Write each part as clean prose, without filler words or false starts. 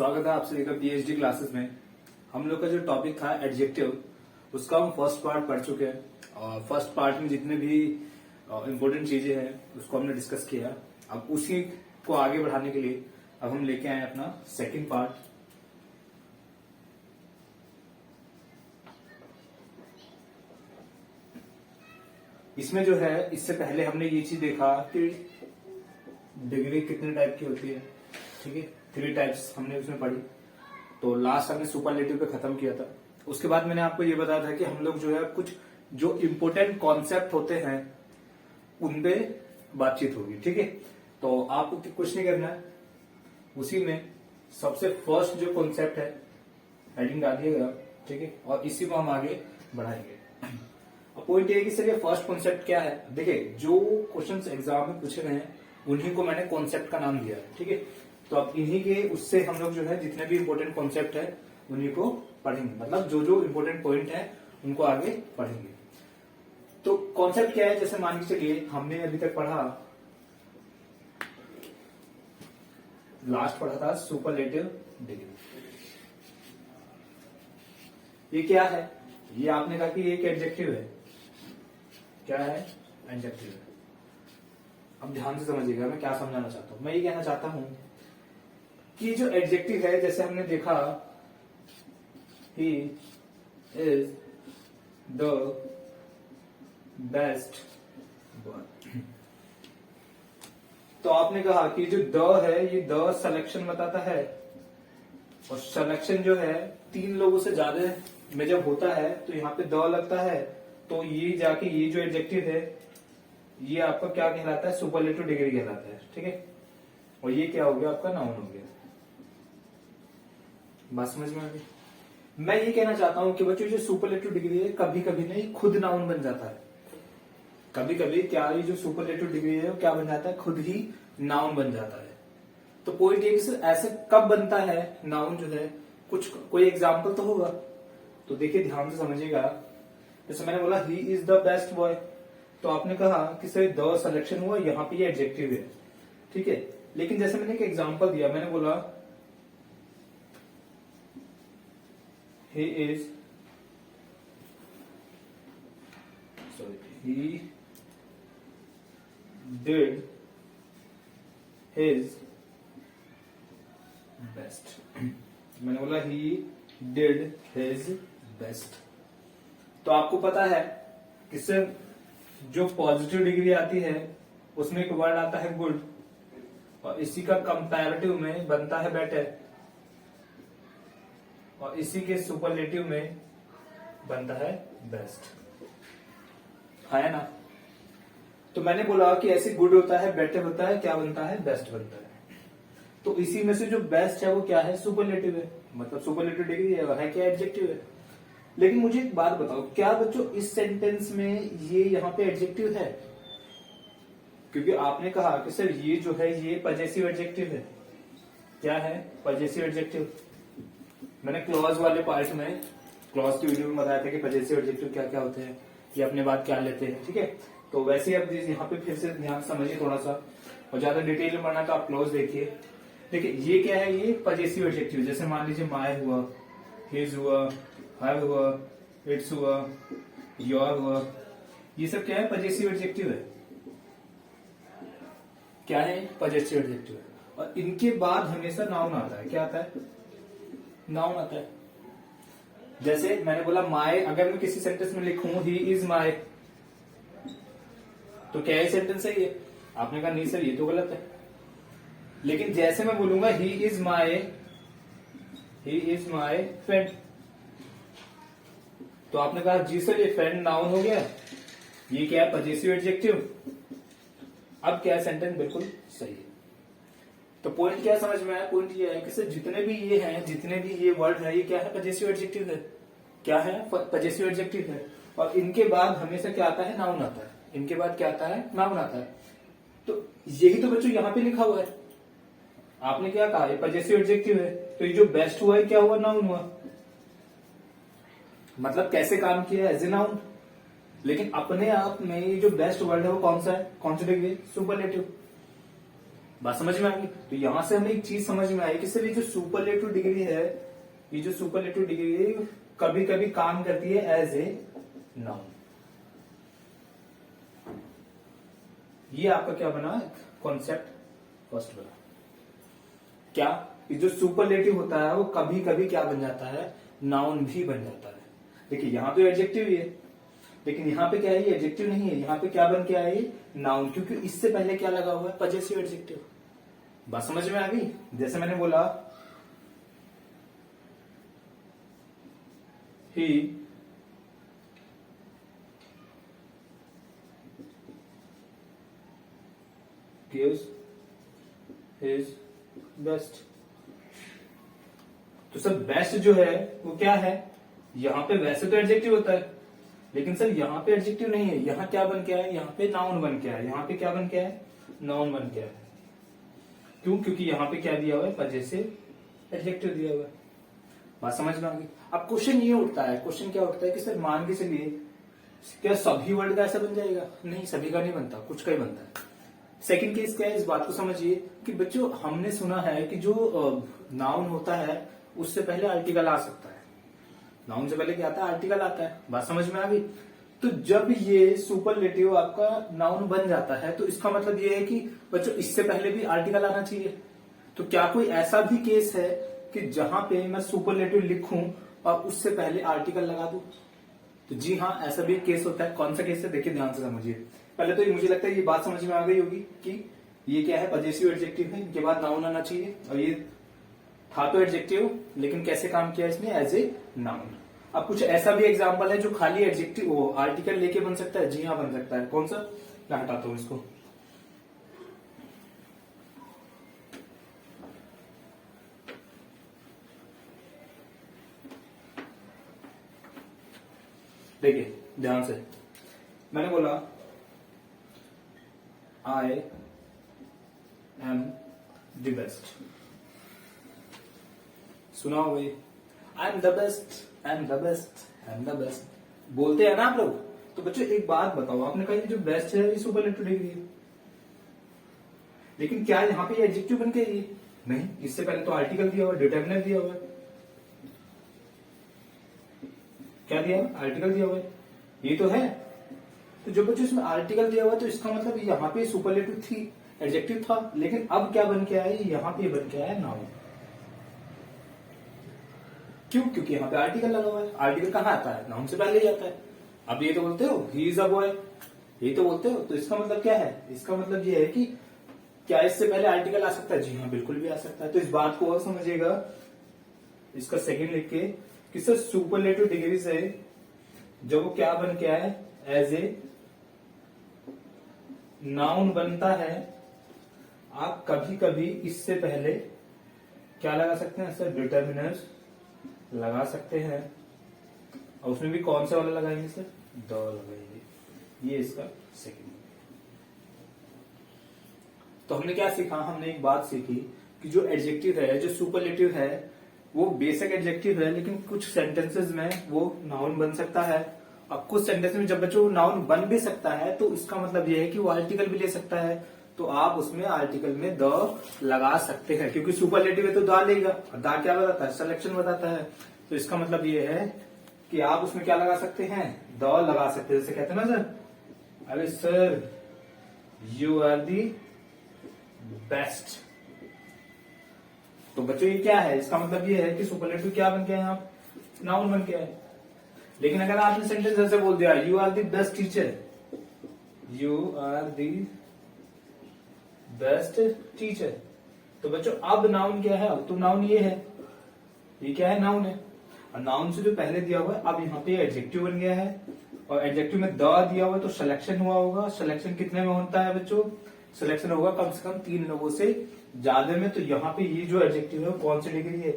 स्वागत है आप सभी का पीएचडी क्लासेस में। हम लोग का जो टॉपिक था एडजेक्टिव, उसका हम फर्स्ट पार्ट पढ़ चुके हैं और फर्स्ट पार्ट में जितने भी इम्पोर्टेंट चीजें हैं उसको हमने डिस्कस किया। अब उसी को आगे बढ़ाने के लिए अब हम लेके आए अपना सेकंड पार्ट। इसमें जो है, इससे पहले हमने ये चीज देखा कि डिग्री कितने टाइप की होती है। ठीक है, 3 टाइप्स हमने उसमें पढ़ी। तो लास्ट हमने सुपरलेटिव पे खत्म किया था। उसके बाद मैंने आपको ये बताया था कि हम लोग जो है कुछ जो इम्पोर्टेंट कॉन्सेप्ट होते हैं उन पे बातचीत होगी। ठीक है, तो आपको कुछ नहीं करना है, उसी में सबसे फर्स्ट जो कॉन्सेप्ट है हेडिंग डालिएगा। ठीक है, और इसी को हम आगे बढ़ाएंगे। अब पॉइंट ये है कि सर ये फर्स्ट कॉन्सेप्ट क्या है। देखिए, जो क्वेश्चंस एग्जाम में पूछे गए हैं उन्हीं को मैंने कॉन्सेप्ट का नाम दिया है। ठीक है, तो अब इन्हीं के उससे हम लोग जो है जितने भी इंपॉर्टेंट कॉन्सेप्ट है उन्हीं को पढ़ेंगे। मतलब जो जो इंपॉर्टेंट पॉइंट है उनको आगे पढ़ेंगे। तो कॉन्सेप्ट क्या है, जैसे मान के चलिए हमने अभी तक पढ़ा, लास्ट पढ़ा था सुपरलेटिव डिग्री। ये क्या है? ये आपने कहा कि ये एक एडजेक्टिव है। क्या है? एडजेक्टिव है। अब ध्यान से समझिएगा मैं क्या समझाना चाहता हूं। मैं ये कहना चाहता हूं कि जो एडजेक्टिव है, जैसे हमने देखा ही इज द बेस्ट बॉय, तो आपने कहा कि जो द है ये द सिलेक्शन बताता है, और सिलेक्शन जो है 3 लोगों से ज्यादा में जब होता है तो यहाँ पे द लगता है। तो ये जाके ये जो एडजेक्टिव है ये आपका क्या कहलाता है? सुपरलेटिव डिग्री कहलाता है। ठीक है, और ये क्या हो गया? आपका नाउन हो गया। बात समझ में आ गई? मैं ये कहना चाहता हूं कि बच्चों जो सुपरलेटिव डिग्री है कभी कभी नहीं खुद नाउन बन जाता है। कभी कभी क्या ये जो सुपरलेटिव डिग्री है वो क्या बन जाता है? खुद ही नाउन बन जाता है। तो पॉइंट ये कि ऐसे कब बनता है नाउन जो है, कुछ कोई एग्जाम्पल तो होगा। तो देखिए ध्यान से समझिएगा। जैसे मैंने बोला he is the best boy, तो आपने कहा कि सर द सिलेक्शन हुआ, यहाँ पे ये एडजेक्टिव है। ठीक है, लेकिन जैसे मैंने एक एग्जांपल दिया, मैंने बोला he is he did his best. मैंने बोला ही डिड हिज बेस्ट। तो आपको पता है कि सर जो पॉजिटिव डिग्री आती है उसमें एक वर्ड आता है गुड, और इसी का कंपैरेटिव में बनता है बेटर, और इसी के सुपरलेटिव में बनता है बेस्ट। है ना? तो मैंने बोला कि ऐसे गुड होता है, बेटर होता है, क्या बनता है? बेस्ट बनता है। तो इसी में से जो बेस्ट है वो क्या है? सुपरलेटिव है। मतलब सुपरलेटिव डिग्री है क्या? एडजेक्टिव है। लेकिन मुझे एक बात बताओ, क्या बच्चों इस सेंटेंस में ये यहाँ पे एडजेक्टिव है? क्योंकि आपने कहा कि सर ये जो है ये पजेसिव एडजेक्टिव है। क्या है? Possessive adjective. मैंने क्लॉज वाले पार्ट में, क्लॉज की वीडियो में बताया था कि पजेसिव एडजेक्टिव क्या क्या होते हैं, ये अपने बात क्या लेते हैं। ठीक है, तो वैसे अब यहाँ पे फिर से ध्यान समझिए थोड़ा सा, और ज्यादा डिटेल में पढ़ना तो आप क्लॉज देखिए। देखिए ये क्या है? ये पजेसिव एडजेक्टिव। जैसे मान लीजिए माय हुआ, हिज हुआ, हैव हुआ, इट्स हुआ, योर हुआ, ये सब क्या है? पजेसिव एडजेक्टिव है। क्या है? पजेसिव एडजेक्टिव है। और इनके बाद हमेशा नाउन आता है। क्या आता है? नाउन आता है। जैसे मैंने बोला माय, अगर मैं किसी सेंटेंस में लिखूं ही इज माय, तो क्या ये सेंटेंस सही है? आपने कहा नहीं सर ये तो गलत है। लेकिन जैसे मैं बोलूंगा ही इज माय फ्रेंड, तो आपने कहा जी सर ये फ्रेंड नाउन हो गया, ये क्या है? Possessive adjective. अब क्या है? सेंटेंस बिल्कुल सही है। तो पॉइंट क्या समझ में आया? पॉइंट ये है कि सर जितने भी ये हैं, जितने भी ये वर्ड है, ये क्या है? पजेसिव एडजेक्टिव है। क्या है? पजेसिव एडजेक्टिव है। और इनके बाद हमेशा क्या आता है? नाउन आता है। इनके बाद क्या आता है? नाउन आता है। तो यही तो बच्चों यहाँ पे लिखा हुआ है। आपने क्या कहा? ये पजेसिव एडजेक्टिव है, तो ये जो बेस्ट हुआ है क्या हुआ? नाउन हुआ। मतलब कैसे काम किया? As a noun. लेकिन अपने आप में ये जो बेस्ट वर्ड है वो कौन सा है? कौन सी डिग्री? सुपरलेटिव। बात समझ में आ गई। तो यहां से हमें एक चीज समझ में आई कि सर ये जो सुपरलेटिव डिग्री है, ये जो सुपरलेटिव डिग्री है कभी कभी काम करती है एज ए नाउन। ये आपका क्या बना कॉन्सेप्ट फर्स्ट बना। क्या ये जो सुपरलेटिव होता है वो कभी कभी क्या बन जाता है, नाउन भी बन जाता है। देखिए यहां तो एडजेक्टिव ही है, लेकिन यहां पे क्या है, ये एडजेक्टिव नहीं है, यहां पे क्या बन के आया ये नाउन, क्योंकि इससे पहले क्या लगा हुआ है, पजेसिव एडजेक्टिव। बात समझ में आ गई। जैसे मैंने बोला ही gives his best। तो सर बेस्ट जो है वो क्या है, यहां पे वैसे तो एडजेक्टिव होता है, लेकिन सर यहां पे एडजेक्टिव नहीं है, यहां क्या बन के है, यहां पे नाउन बन के है, यहां पे क्या बन के है, नाउन बन के है। क्यों, क्योंकि यहां पे क्या दिया हुआ है, पजेसिव एडजेक्टिव दिया हुआ है। बात समझ में आ गई। अब क्वेश्चन ये उठता है, क्वेश्चन क्या उठता है कि सर मान के चलिए क्या सभी वर्ड का ऐसा बन जाएगा, नहीं सभी का नहीं बनता, कुछ का ही बनता है। सेकंड केस क्या है, इस बात को समझिए कि बच्चों हमने सुना है कि जो नाउन होता है उससे पहले आर्टिकल आ सकता है। नाउन से पहले क्या आता है, आर्टिकल आता है। बात समझ में आ गई। तो जब ये सुपरलेटिव आपका नाउन बन जाता है तो इसका मतलब ये है कि बच्चों इससे पहले भी आर्टिकल आना चाहिए। तो क्या कोई ऐसा भी केस है कि जहां पे मैं सुपरलेटिव लिखूं और उससे पहले आर्टिकल लगा दूं? तो जी हाँ, ऐसा भी एक केस होता है। कौन सा केस है, देखिए ध्यान से समझिए। पहले तो ये मुझे लगता है ये बात समझ में आ गई होगी कि ये क्या है, पजेसिव एडजेक्टिव है, इनके बाद नाउन आना चाहिए, और ये था तो एडजेक्टिव लेकिन कैसे काम किया इसने, एज ए नाउन। अब कुछ ऐसा भी एग्जांपल है जो खाली एडजेक्टिव वो आर्टिकल लेके बन सकता है। जी हाँ बन सकता है। कौन सा, मैं हटाता हूं इसको। देखिए ध्यान से, मैंने बोला आई एम द बेस्ट। सुना हो भाई, I am the best, I am the best, I am the best बोलते हैं ना आप लोग। तो बच्चों एक बात बताओ, आपने कहा ये जो बेस्ट है ये सुपरलेटिव डिग्री है, लेकिन क्या यहां पे एडजेक्टिव बन के ये नहीं, इससे पहले तो आर्टिकल दिया हुआ है, डिटरमिनर दिया हुआ है। क्या दिया, आर्टिकल दिया हुआ है, ये तो है। तो जो बच्चों इसमें आर्टिकल दिया हुआ है तो इसका मतलब यहाँ पे सुपरलेटिव थी, एडजेक्टिव था, लेकिन अब क्या बन के आया, यहाँ पे बन के आया नाउन। क्यों, क्योंकि यहाँ पे आर्टिकल लगा हुआ है। आर्टिकल कहाँ आता है, नाउन से पहले ही आता है। अब ये तो बोलते हो ही इज अ बॉय, ये तो बोलते हो, तो इसका मतलब क्या है, इसका मतलब ये है कि क्या इससे पहले आर्टिकल आ सकता है? जी हाँ बिल्कुल भी आ सकता है। तो इस बात को और समझिएगा, इसका सेकंड लिख के कि सर सुपरलेटिव डिग्री से जब वो क्या बन के आए, एज ए नाउन बनता है, आप कभी कभी इससे पहले क्या लगा सकते हैं सर, डिटर्मिनर्स लगा सकते हैं। और उसमें भी कौन सा वाला लगाएंगे सर, द लगाएंगे। ये इसका सेकंड। तो हमने क्या सीखा, हमने एक बात सीखी कि जो एडजेक्टिव है, जो सुपरलेटिव है, वो बेसिक एडजेक्टिव है, लेकिन कुछ सेंटेंसेस में वो नाउन बन सकता है। अब कुछ सेंटेंस में जब बच्चों नाउन बन भी सकता है तो इसका मतलब ये है कि वो आर्टिकल भी ले सकता है। तो आप उसमें आर्टिकल में द लगा सकते हैं, क्योंकि सुपरलेटिव है तो द लेगा, और द क्या बताता है, सिलेक्शन बताता है। तो इसका मतलब ये है कि आप उसमें क्या लगा सकते हैं, द लगा सकते हैं। जैसे कहते हैं ना सर, अरे sir you are the best. तो बच्चों ये क्या है, इसका मतलब ये है कि सुपरलेटिव क्या बन गया है, आप नाउन बन गया है। लेकिन अगर आपने सेंटेंस ऐसे बोल दिया, you are the best teacher, you are the best teacher, तो बच्चों अब नाउन क्या है, अब तो नाउन ये है, ये क्या है, नाउन है। और नाउन से जो पहले दिया हुआ है, अब यहाँ पे एडजेक्टिव बन गया है, और एडजेक्टिव में द दिया हुआ है तो सिलेक्शन हुआ होगा। सिलेक्शन कितने में होता है बच्चों, सिलेक्शन होगा कम से कम 3 लोगों से ज्यादा में। तो यहाँ पे ये जो एडजेक्टिव है कौन सी डिग्री है,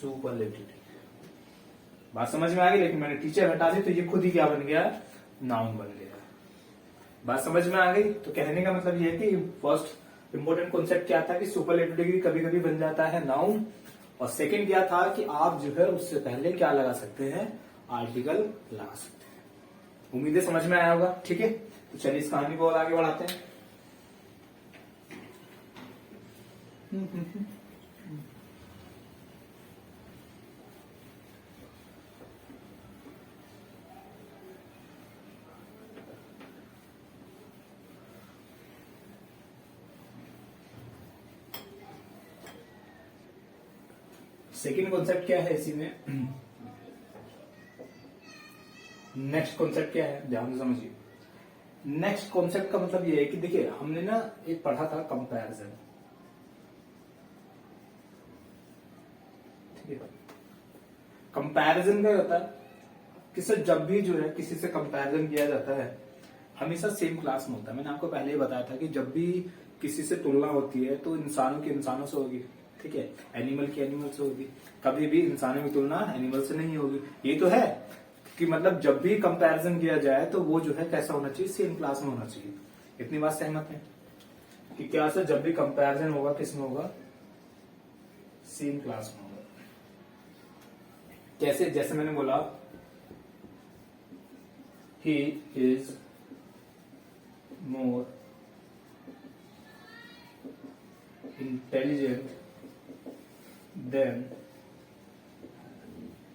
सुपरलेटिव। बात समझ में आ गई। लेकिन मैंने टीचर हटा दी तो ये खुद ही क्या बन गया, नाउन बन गया। बात समझ में आ गई। तो कहने का मतलब ये है कि फर्स्ट इंपॉर्टेंट कॉन्सेप्ट क्या था कि सुपरलेटिव डिग्री कभी कभी बन जाता है नाउन, और सेकंड क्या था कि आप जो है उससे पहले क्या लगा सकते हैं, आर्टिकल लगा सकते हैं। उम्मीद है समझ में आया होगा। ठीक है, तो चलिए इस कहानी को और आगे बढ़ाते हैं। सेकेंड कॉन्सेप्ट क्या है इसी में, नेक्स्ट कॉन्सेप्ट क्या है, ध्यान से समझिए। नेक्स्ट कॉन्सेप्ट का मतलब ये है कि देखिए हमने ना एक पढ़ा था कंपैरिजन, ठीक है। कंपैरिजन क्या होता है कि सर जब भी जो है किसी से कंपैरिजन किया जाता है हमेशा सेम क्लास में होता है। मैंने आपको पहले ही बताया था कि जब भी किसी से तुलना होती है तो इंसानों की इंसानों से होगी, ठीक है, एनिमल की एनिमल से होगी। कभी भी इंसानों की तुलना एनिमल से नहीं होगी। ये तो है कि मतलब जब भी कंपैरिजन किया जाए तो वो जो है कैसा होना चाहिए, सेम क्लास में होना चाहिए। इतनी बात सहमत है कि क्या सर जब भी कंपैरिजन होगा किस में होगा, सेम क्लास में होगा। कैसे, जैसे मैंने बोला he is more intelligent then,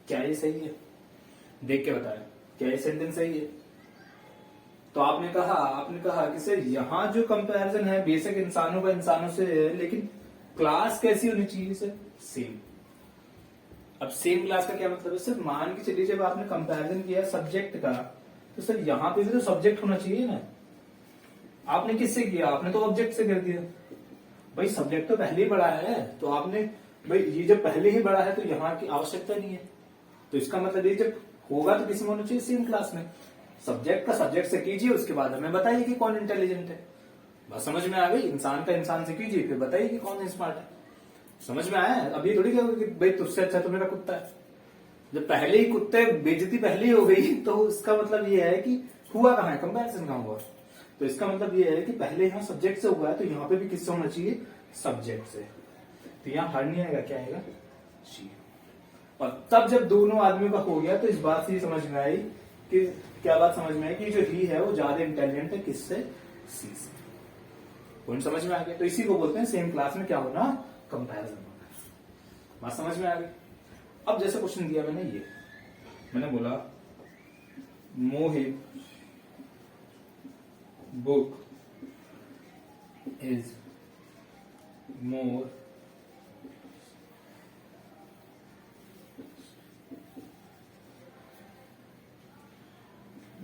क्या ये सही है? देख के बताएं क्या ये सेंटेंस सही है? तो आपने कहा कि सर यहां जो कंपैरिजन है बेशक इंसानों का इंसानों से है, लेकिन क्लास कैसी होनी चाहिए सर, सेम। अब सेम क्लास का क्या मतलब है सर, मान के चलिए जब आपने कंपैरिजन किया सब्जेक्ट का तो सर यहां पे भी तो सब्जेक्ट होना चाहिए ना। आपने किससे किया, आपने तो ऑब्जेक्ट से कर दिया। भाई सब्जेक्ट तो पहले ही बढ़ा है, तो आपने भाई ये जब पहले ही बढ़ा है तो यहाँ की आवश्यकता नहीं है। तो इसका मतलब ये जब होगा तो किस में होना चाहिए, सेम क्लास में। सब्जेक्ट का सब्जेक्ट से कीजिए, उसके बाद हमें बताइए कि कौन इंटेलिजेंट है। बस समझ में आ गई, इंसान का इंसान से कीजिए फिर बताइए कि कौन स्मार्ट है। समझ में आया? अब ये थोड़ी क्या कि भाई तुझसे अच्छा तो मेरा कुत्ता है। जब पहले ही कुत्ते बेइज्जती पहले ही हो गई तो इसका मतलब ये है कि हुआ कहाँ है, कंपैरिजन कहाँ हुआ। तो इसका मतलब ये है कि पहले यहाँ सब्जेक्ट से हुआ है तो यहाँ पे भी किससे होना चाहिए, सब्जेक्ट से। तो यहाँ हर नहीं आएगा, क्या आएगा, शी। और तब जब दोनों आदमियों का हो गया तो इस बात से ये समझ में आई कि क्या बात समझ में आई कि जो ही है वो ज्यादा इंटेलिजेंट है किससे, सी से। पॉइंट समझ में आ गया। तो इसी को बोलते हैं सेम क्लास में क्या होना, कंपैरिजन होना। बात समझ में आ गई। अब जैसे क्वेश्चन दिया मैंने, ये मैंने बोला Mohit book is more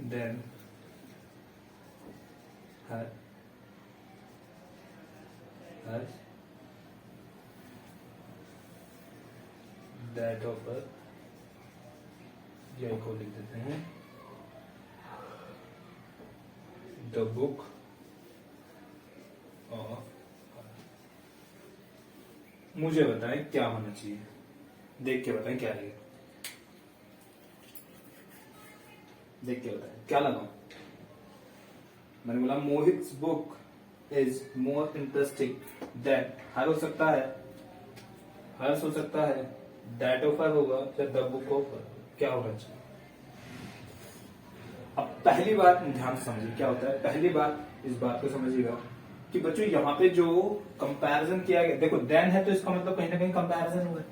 than her that of यही को लिख देते हैं, द बुक ऑफ। मुझे बताएं क्या होना चाहिए, देख के बताएं क्या है, देख के बताएं क्या लगाऊं। मैंने बोला Mohit book is more interesting than, her हो सकता है, हर्ष हो सकता है, दैट ऑफ होगा, या द बुक ऑफ क्या होना चाहिए। अब पहली बात ध्यान से समझिए क्या होता है। पहली बात इस बात को समझिएगा कि बच्चों यहाँ पे जो कंपैरिजन किया गया, देखो देन है तो इसका मतलब कहीं ना कहीं कंपैरिजन हुआ है।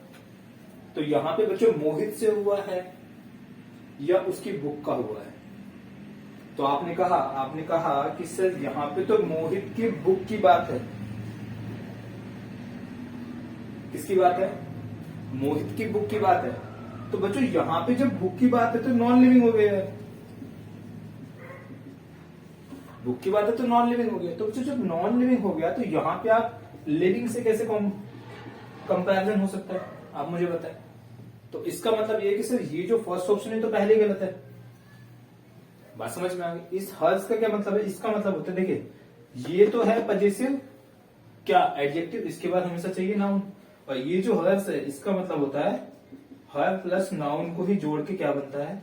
तो यहाँ पे बच्चों मोहित से हुआ है या उसकी बुक का हुआ है। तो आपने कहा कि सर यहाँ पे तो मोहित की बुक की बात है। किसकी बात है, मोहित की बुक की बात है। तो बच्चों यहाँ पे जब बुक की बात है तो नॉन लिविंग हो गया है। बुक की बात है तो नॉन लिविंग हो गया। तो बच्चों जब नॉन लिविंग हो गया तो यहाँ पे आप लिविंग से कैसे कंपैरिजन हो सकता है, आप मुझे बताएं। तो इसका मतलब ये कि सर ये जो फर्स्ट ऑप्शन है तो पहले ही गलत है। बात समझ में आ गई। इस हर्ष का क्या मतलब है, इसका मतलब होता है, देखिए ये तो है पजेसिव क्या एडजेक्टिव, इसके बाद हमेशा चाहिए नाउन। और ये जो हर्ष है इसका मतलब होता है हर प्लस नाउन को ही जोड़ के क्या बनता है,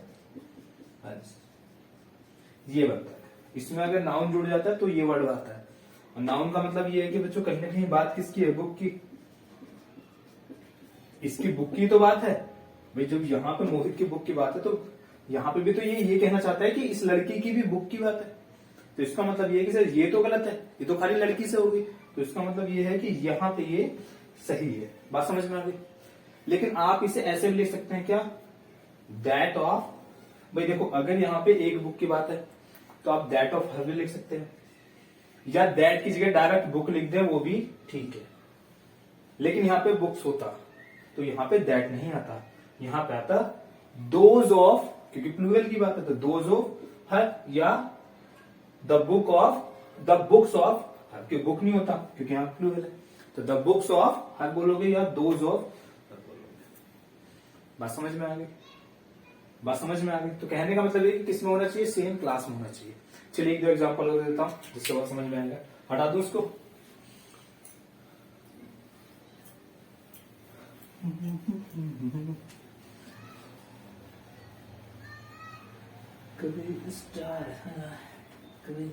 हर्ष, ये बनता है। इसमें अगर नाउन जुड़ जाता है तो ये वर्ड आता है। और नाउन का मतलब ये है कि बच्चों कहीं ना कहीं बात किसकी है, बुक की। इसकी बुक की तो बात है भाई। जब यहाँ पे मोहित की बुक की बात है तो यहाँ पे भी तो ये कहना चाहता है कि इस लड़की की भी बुक की बात है। तो इसका मतलब ये है कि सर ये तो गलत है, ये तो खाली लड़की से होगी। तो इसका मतलब ये है कि यहाँ पे ये सही है। बात समझ में आ गई। लेकिन आप इसे ऐसे भी लिख सकते हैं, क्या, दैट ऑफ, भाई देखो अगर यहाँ पे एक बुक की बात है तो आप दैट ऑफ हर भी लिख सकते हैं, या दैट की जगह डायरेक्ट बुक लिख दें, वो भी ठीक है। लेकिन यहाँ पे बुक्स होता तो यहाँ पे दैट नहीं आता, यहाँ पे आता दोज ऑफ, क्योंकि प्लूरल की बात है तो दोज ऑफ हर, या the book of, the books of her, क्योंकि बुक नहीं होता क्योंकि यहाँ प्लूरल है, तो द बुक्स ऑफ हर बोलोगे या दोज ऑफ हर बोलोगे। बात समझ में आ गई। बात समझ में आ गई। तो कहने का मतलब ये किस में होना चाहिए, सेम क्लास में होना चाहिए। चलिए एक दो एग्जांपल और देता हूं जिससे बात समझ में आएगा। हटा दूं उसको। कभी स्टार है, कभी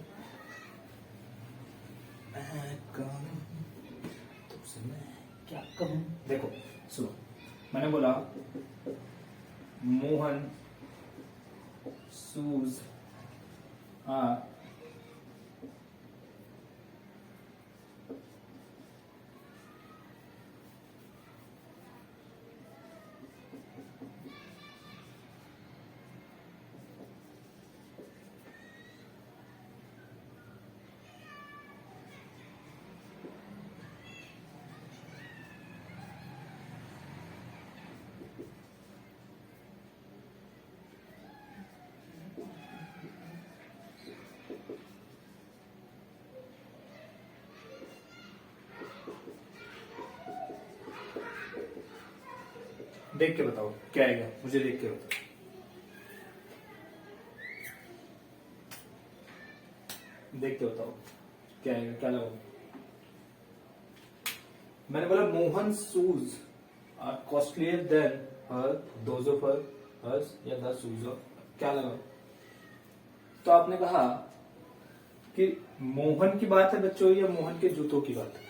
तुमसे मैं क्या कहूं। देखो सुनो, मैंने बोला मोहन शूज आर देख के बताओ क्या आएगा, मुझे देख के बताओ। देख के बताओ क्या आएगा, क्या लगाओ। मैंने बोला Mohan shoes are costlier than her, those of her, hers या द शूज ऑफ, क्या लगाओ। तो आपने कहा कि मोहन की बात है बच्चों या मोहन के जूतों की बात है।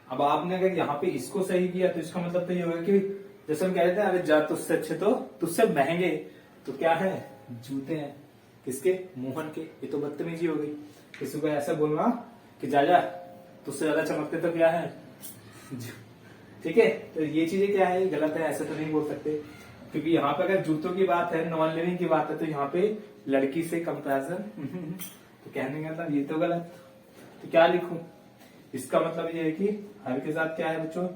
अब आपने अगर यहाँ पे इसको सही किया तो इसका मतलब तो ये होगा कि जैसे हम कह रहे थे अरे जा तुझसे अच्छे तो तुझसे महंगे तो क्या है, जूते हैं। किसके, मोहन के। ये तो बदतमीजी हो गई। किसी को ऐसा बोलना कि जा तुझसे ज्यादा चमकते तो क्या है, ठीक है। तो ये चीजें क्या है, गलत है, ऐसे तो नहीं बोल सकते। क्योंकि यहाँ पे अगर जूतों की बात है, नॉन लिविंग की बात है, तो यहाँ पे लड़की से कंपैरिजन तो कहने का मतलब ये तो गलत। तो क्या लिखूं, इसका मतलब ये है कि हर के साथ क्या है बच्चों,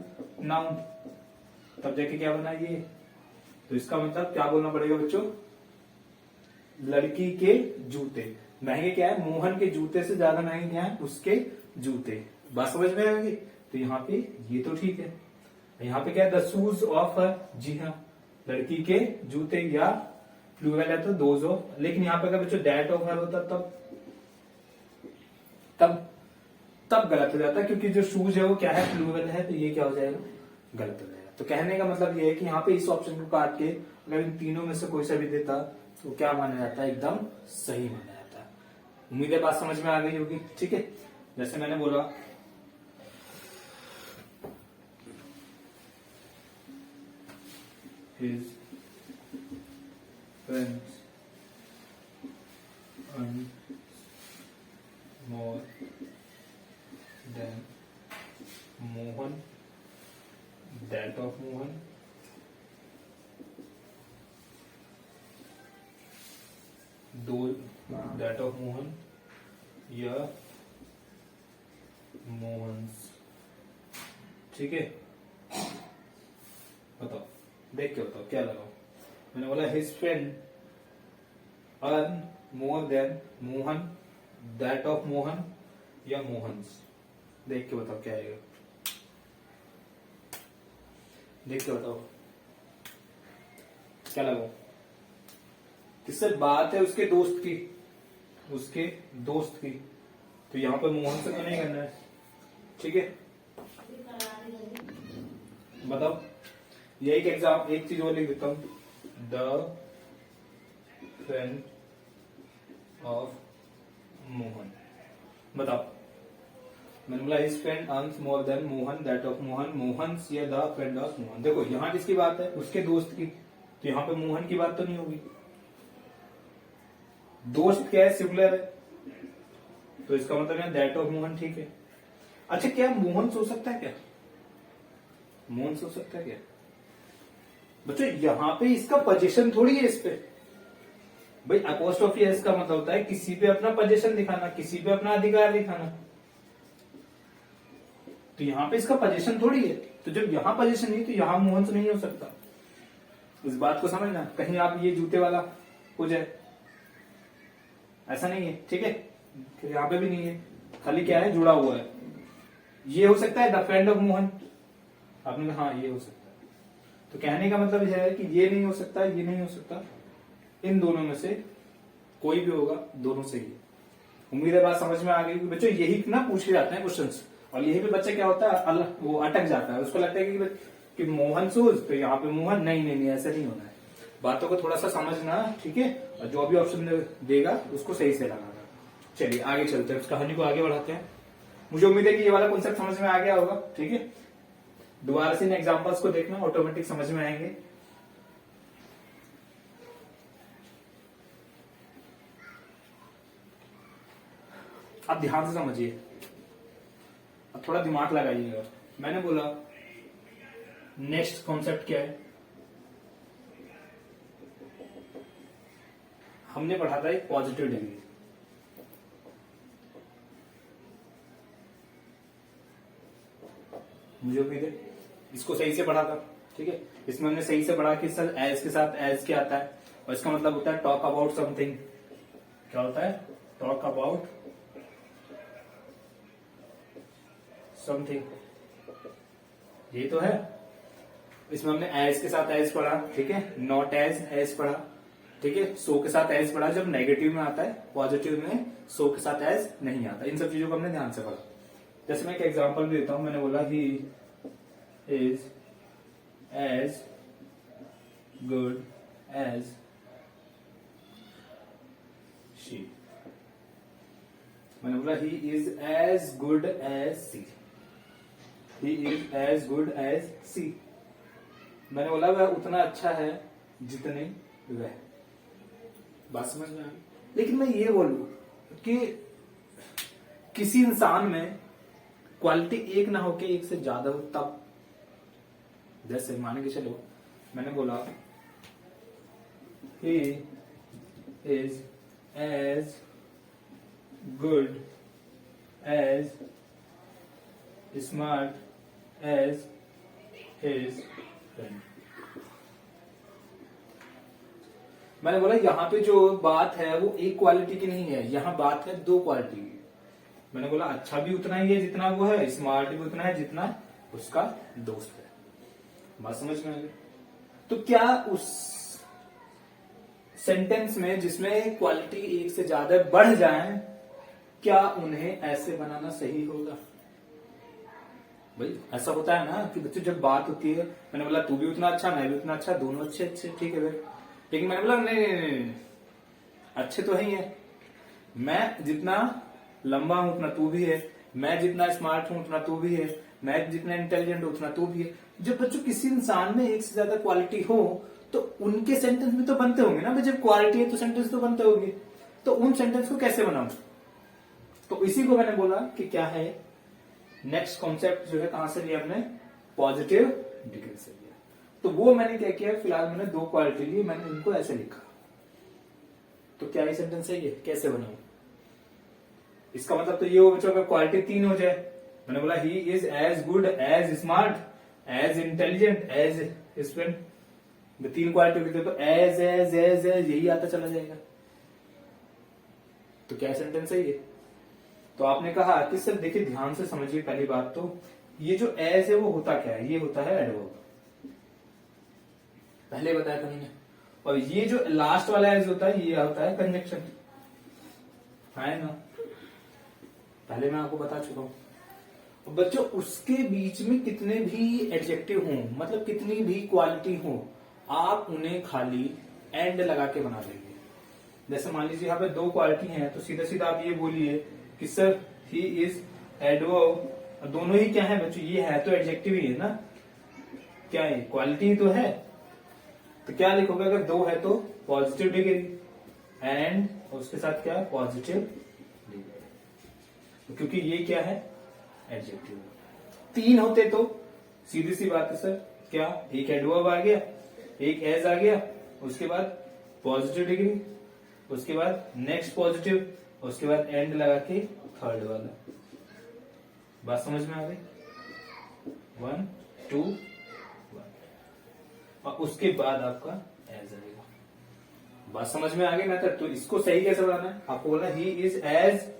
नाउन, तब जाके क्या बना ये। तो इसका मतलब क्या बोलना पड़ेगा बच्चों, लड़की के जूते महंगे क्या है, मोहन के जूते से ज्यादा महंगे क्या है, उसके जूते। बात समझ में आएगी। तो यहाँ पे ये तो ठीक है। यहाँ पे क्या है, द शूज ऑफ हर, जी हाँ लड़की के जूते, या प्लूरल है तो दोज ऑफ। लेकिन यहाँ पे अगर बच्चों दैट ऑफ हर होता तब गलत हो जाता है, क्योंकि जो शूज है वो क्या है, प्लूरल है, तो ये क्या हो जाएगा, गलत हो जाएगा। तो कहने का मतलब ये है कि यहाँ पे इस ऑप्शन को काट के अगर इन तीनों में से कोई सा भी देता तो क्या माना जाता है, एकदम सही माना जाता है। उम्मीद है बात समझ में आ गई होगी, ठीक है। जैसे मैंने बोला his friends earn more than Mohan, that of Mohan, that of Mohan या मोहन्स, ठीक है। बताओ, देख के बताओ क्या लगाओ। मैंने बोला his friend earn more than Mohan, that of Mohan या मोहन्स। देख के बताओ क्या आएगा, देख के बताओ क्या लगाओ। किससे बात है, उसके दोस्त की, उसके दोस्त की। तो यहाँ पर मोहन से तो नहीं करना है, ठीक है। बताओ, ये एक एग्जाम, एक चीज और लिख देता हूं, द फ्रेंड ऑफ मोहन। बताओ, मैंने बोला his friend earns more than Mohan, that of Mohan, Mohan's या द फ्रेंड ऑफ मोहन। देखो यहाँ किसकी बात है, उसके दोस्त की। तो यहाँ पे मोहन की बात तो नहीं होगी। दोस्त क्या है, सिंगुलर है, तो इसका मतलब है दैट ऑफ मोहन, ठीक है। अच्छा, क्या मोहन सो सकता है? क्या मोहन सो सकता है क्या? बच्चों यहां पे इसका पोजीशन थोड़ी है इस पे। भाई अपोस्ट्रोफी एस का मतलब होता है किसी पे अपना पोजीशन दिखाना, किसी पे अपना अधिकार दिखाना। तो यहां पे इसका पोजीशन थोड़ी है, तो जब यहां पोजीशन नहीं तो यहां मोहन तो नहीं हो सकता। इस बात को समझना, कहीं आप ये जूते वाला हो जाए, ऐसा नहीं है, ठीक है। फिर यहां पे भी नहीं है, खाली क्या है, जुड़ा हुआ है। ये हो सकता है द फ्रेंड ऑफ मोहन, आपने कहा हाँ ये हो सकता है। तो कहने का मतलब यह है कि ये नहीं हो सकता, ये नहीं हो सकता, इन दोनों में से कोई भी होगा, दोनों सही है। उम्मीद है बात समझ में आ गई। बच्चों यही ना पूछे जाते हैं क्वेश्चंस, और यही पे बच्चा क्या होता है, वो अटक जाता है, उसको लगता है कि मोहन सूज तो यहाँ पे मोहन, नहीं नहीं नहीं, ऐसा नहीं होना है। बातों को थोड़ा सा समझना, ठीक है, और जो भी ऑप्शन देगा उसको सही से लगाना। चलिए आगे चलते हैं, उस कहानी को आगे बढ़ाते हैं। मुझे उम्मीद है कि ये वाला कॉन्सेप्ट समझ में आ गया होगा, ठीक है। दोबारा से इन एग्जांपल्स को देखना, ऑटोमेटिक समझ में आएंगे। आप ध्यान से समझिए, अब थोड़ा दिमाग लगाइएगा। मैंने बोला नेक्स्ट कॉन्सेप्ट क्या है, हमने पढ़ा था एक पॉजिटिव डिग्री। मुझे उम्मीद है इसको सही से पढ़ा था, ठीक है। इसमें हमने सही से पढ़ा कि सर एज के साथ एज क्या आता है, और इसका मतलब होता है टॉक अबाउट समथिंग। क्या होता है? टॉक अबाउट समथिंग, ये तो है। इसमें हमने एज के साथ एज पढ़ा, ठीक है, नॉट एज एज पढ़ा, ठीक है, सो के साथ एज पढ़ा जब नेगेटिव में आता है, पॉजिटिव में सो के साथ एज नहीं आता। इन सब चीजों को हमने ध्यान से पढ़ा। जैसे मैं एक एग्जांपल भी देता हूं, मैंने बोला he is as good as she. मैंने बोला he is as good as she, he is as good as she. मैंने बोला वह उतना अच्छा है जितने वह। बात समझ में आ गई? लेकिन मैं ये बोलूं कि किसी इंसान में क्वालिटी एक ना होके एक से ज्यादा हो तब। जैसे मान के चलो मैंने बोला he is as good as smart as his friend. मैंने बोला यहां पे जो बात है वो एक क्वालिटी की नहीं है, यहां बात है दो क्वालिटी की। मैंने बोला अच्छा भी उतना ही है जितना वो है, स्मार्ट भी उतना है जितना उसका दोस्त है। बात समझ में आ गई? तो क्या उस सेंटेंस में जिसमें क्वालिटी एक से ज्यादा बढ़ जाए, क्या उन्हें ऐसे बनाना सही होगा? भाई ऐसा होता है ना कि बच्चों जब बात होती है, मैंने बोला तू भी उतना अच्छा, मैं भी उतना अच्छा, दोनों अच्छे अच्छे, ठीक है भाई। लेकिन मैंने बोला नहीं, अच्छे तो ही है, मैं जितना लंबा हूं उतना तू भी है, मैं जितना स्मार्ट हूं उतना तू भी है, मैं जितना इंटेलिजेंट हूं उतना तू भी है। जब बच्चों किसी इंसान में एक से ज्यादा क्वालिटी हो तो उनके सेंटेंस भी तो बनते होंगे ना। जब क्वालिटी है तो सेंटेंस तो बनते होंगे, तो उन सेंटेंस को कैसे बनाऊं? तो इसी को मैंने बोला कि क्या है, नेक्स्ट कॉन्सेप्ट जो है कहां से लिया हमने, पॉजिटिव डिग्री से लिया। तो वो मैंने क्या किया, फिलहाल मैंने दो क्वालिटी ली, मैंने इनको ऐसे लिखा। तो क्या ये सेंटेंस है, ये कैसे बनाऊं? इसका मतलब तो ये हो बच्चों का क्वालिटी तीन हो जाए। मैंने बोला he is as good as smart as intelligent as student. तीन क्वालिटी लिखते तो एज एज एज एज यही आता चला जाएगा। तो क्या सेंटेंस है ये? तो आपने कहा कि सर देखिए ध्यान से समझिए, पहली बात तो ये जो एज है वो होता क्या है, ये होता है एडवर्ब, पहले बताया था मैंने। और ये जो लास्ट वाला एज होता है ये होता है कंजक्शन, है ना, पहले मैं आपको बता चुका हूं। बच्चों उसके बीच में कितने भी एडजेक्टिव हों, मतलब कितनी भी क्वालिटी हो, आप उन्हें खाली एंड लगा के बना देंगे। जैसे मान लीजिए यहाँ पे दो क्वालिटी हैं, तो सीधा सीधा आप ये बोलिए कि सर ही इज एडवर्ब, दोनों ही क्या है बच्चों, ये है तो एडजेक्टिव ही है ना, क्या है क्वालिटी तो है। तो क्या लिखोगे अगर दो है तो पॉजिटिव डिग्री एंड उसके साथ क्या है पॉजिटिव डिग्री, क्योंकि ये क्या है एडजेक्टिव। 3 होते तो सीधी सी बात है सर, क्या एक एडवर्ब आ गया, एक एज आ गया, उसके बाद पॉजिटिव डिग्री, उसके बाद नेक्स्ट पॉजिटिव, उसके बाद एंड लगा के थर्ड वाला। बात समझ में आ गई? 1 2 1 और उसके बाद आपका एज आएगा। बात समझ में आ गई ना? तो इसको सही कैसे बनाना है? आपको बोलना he is as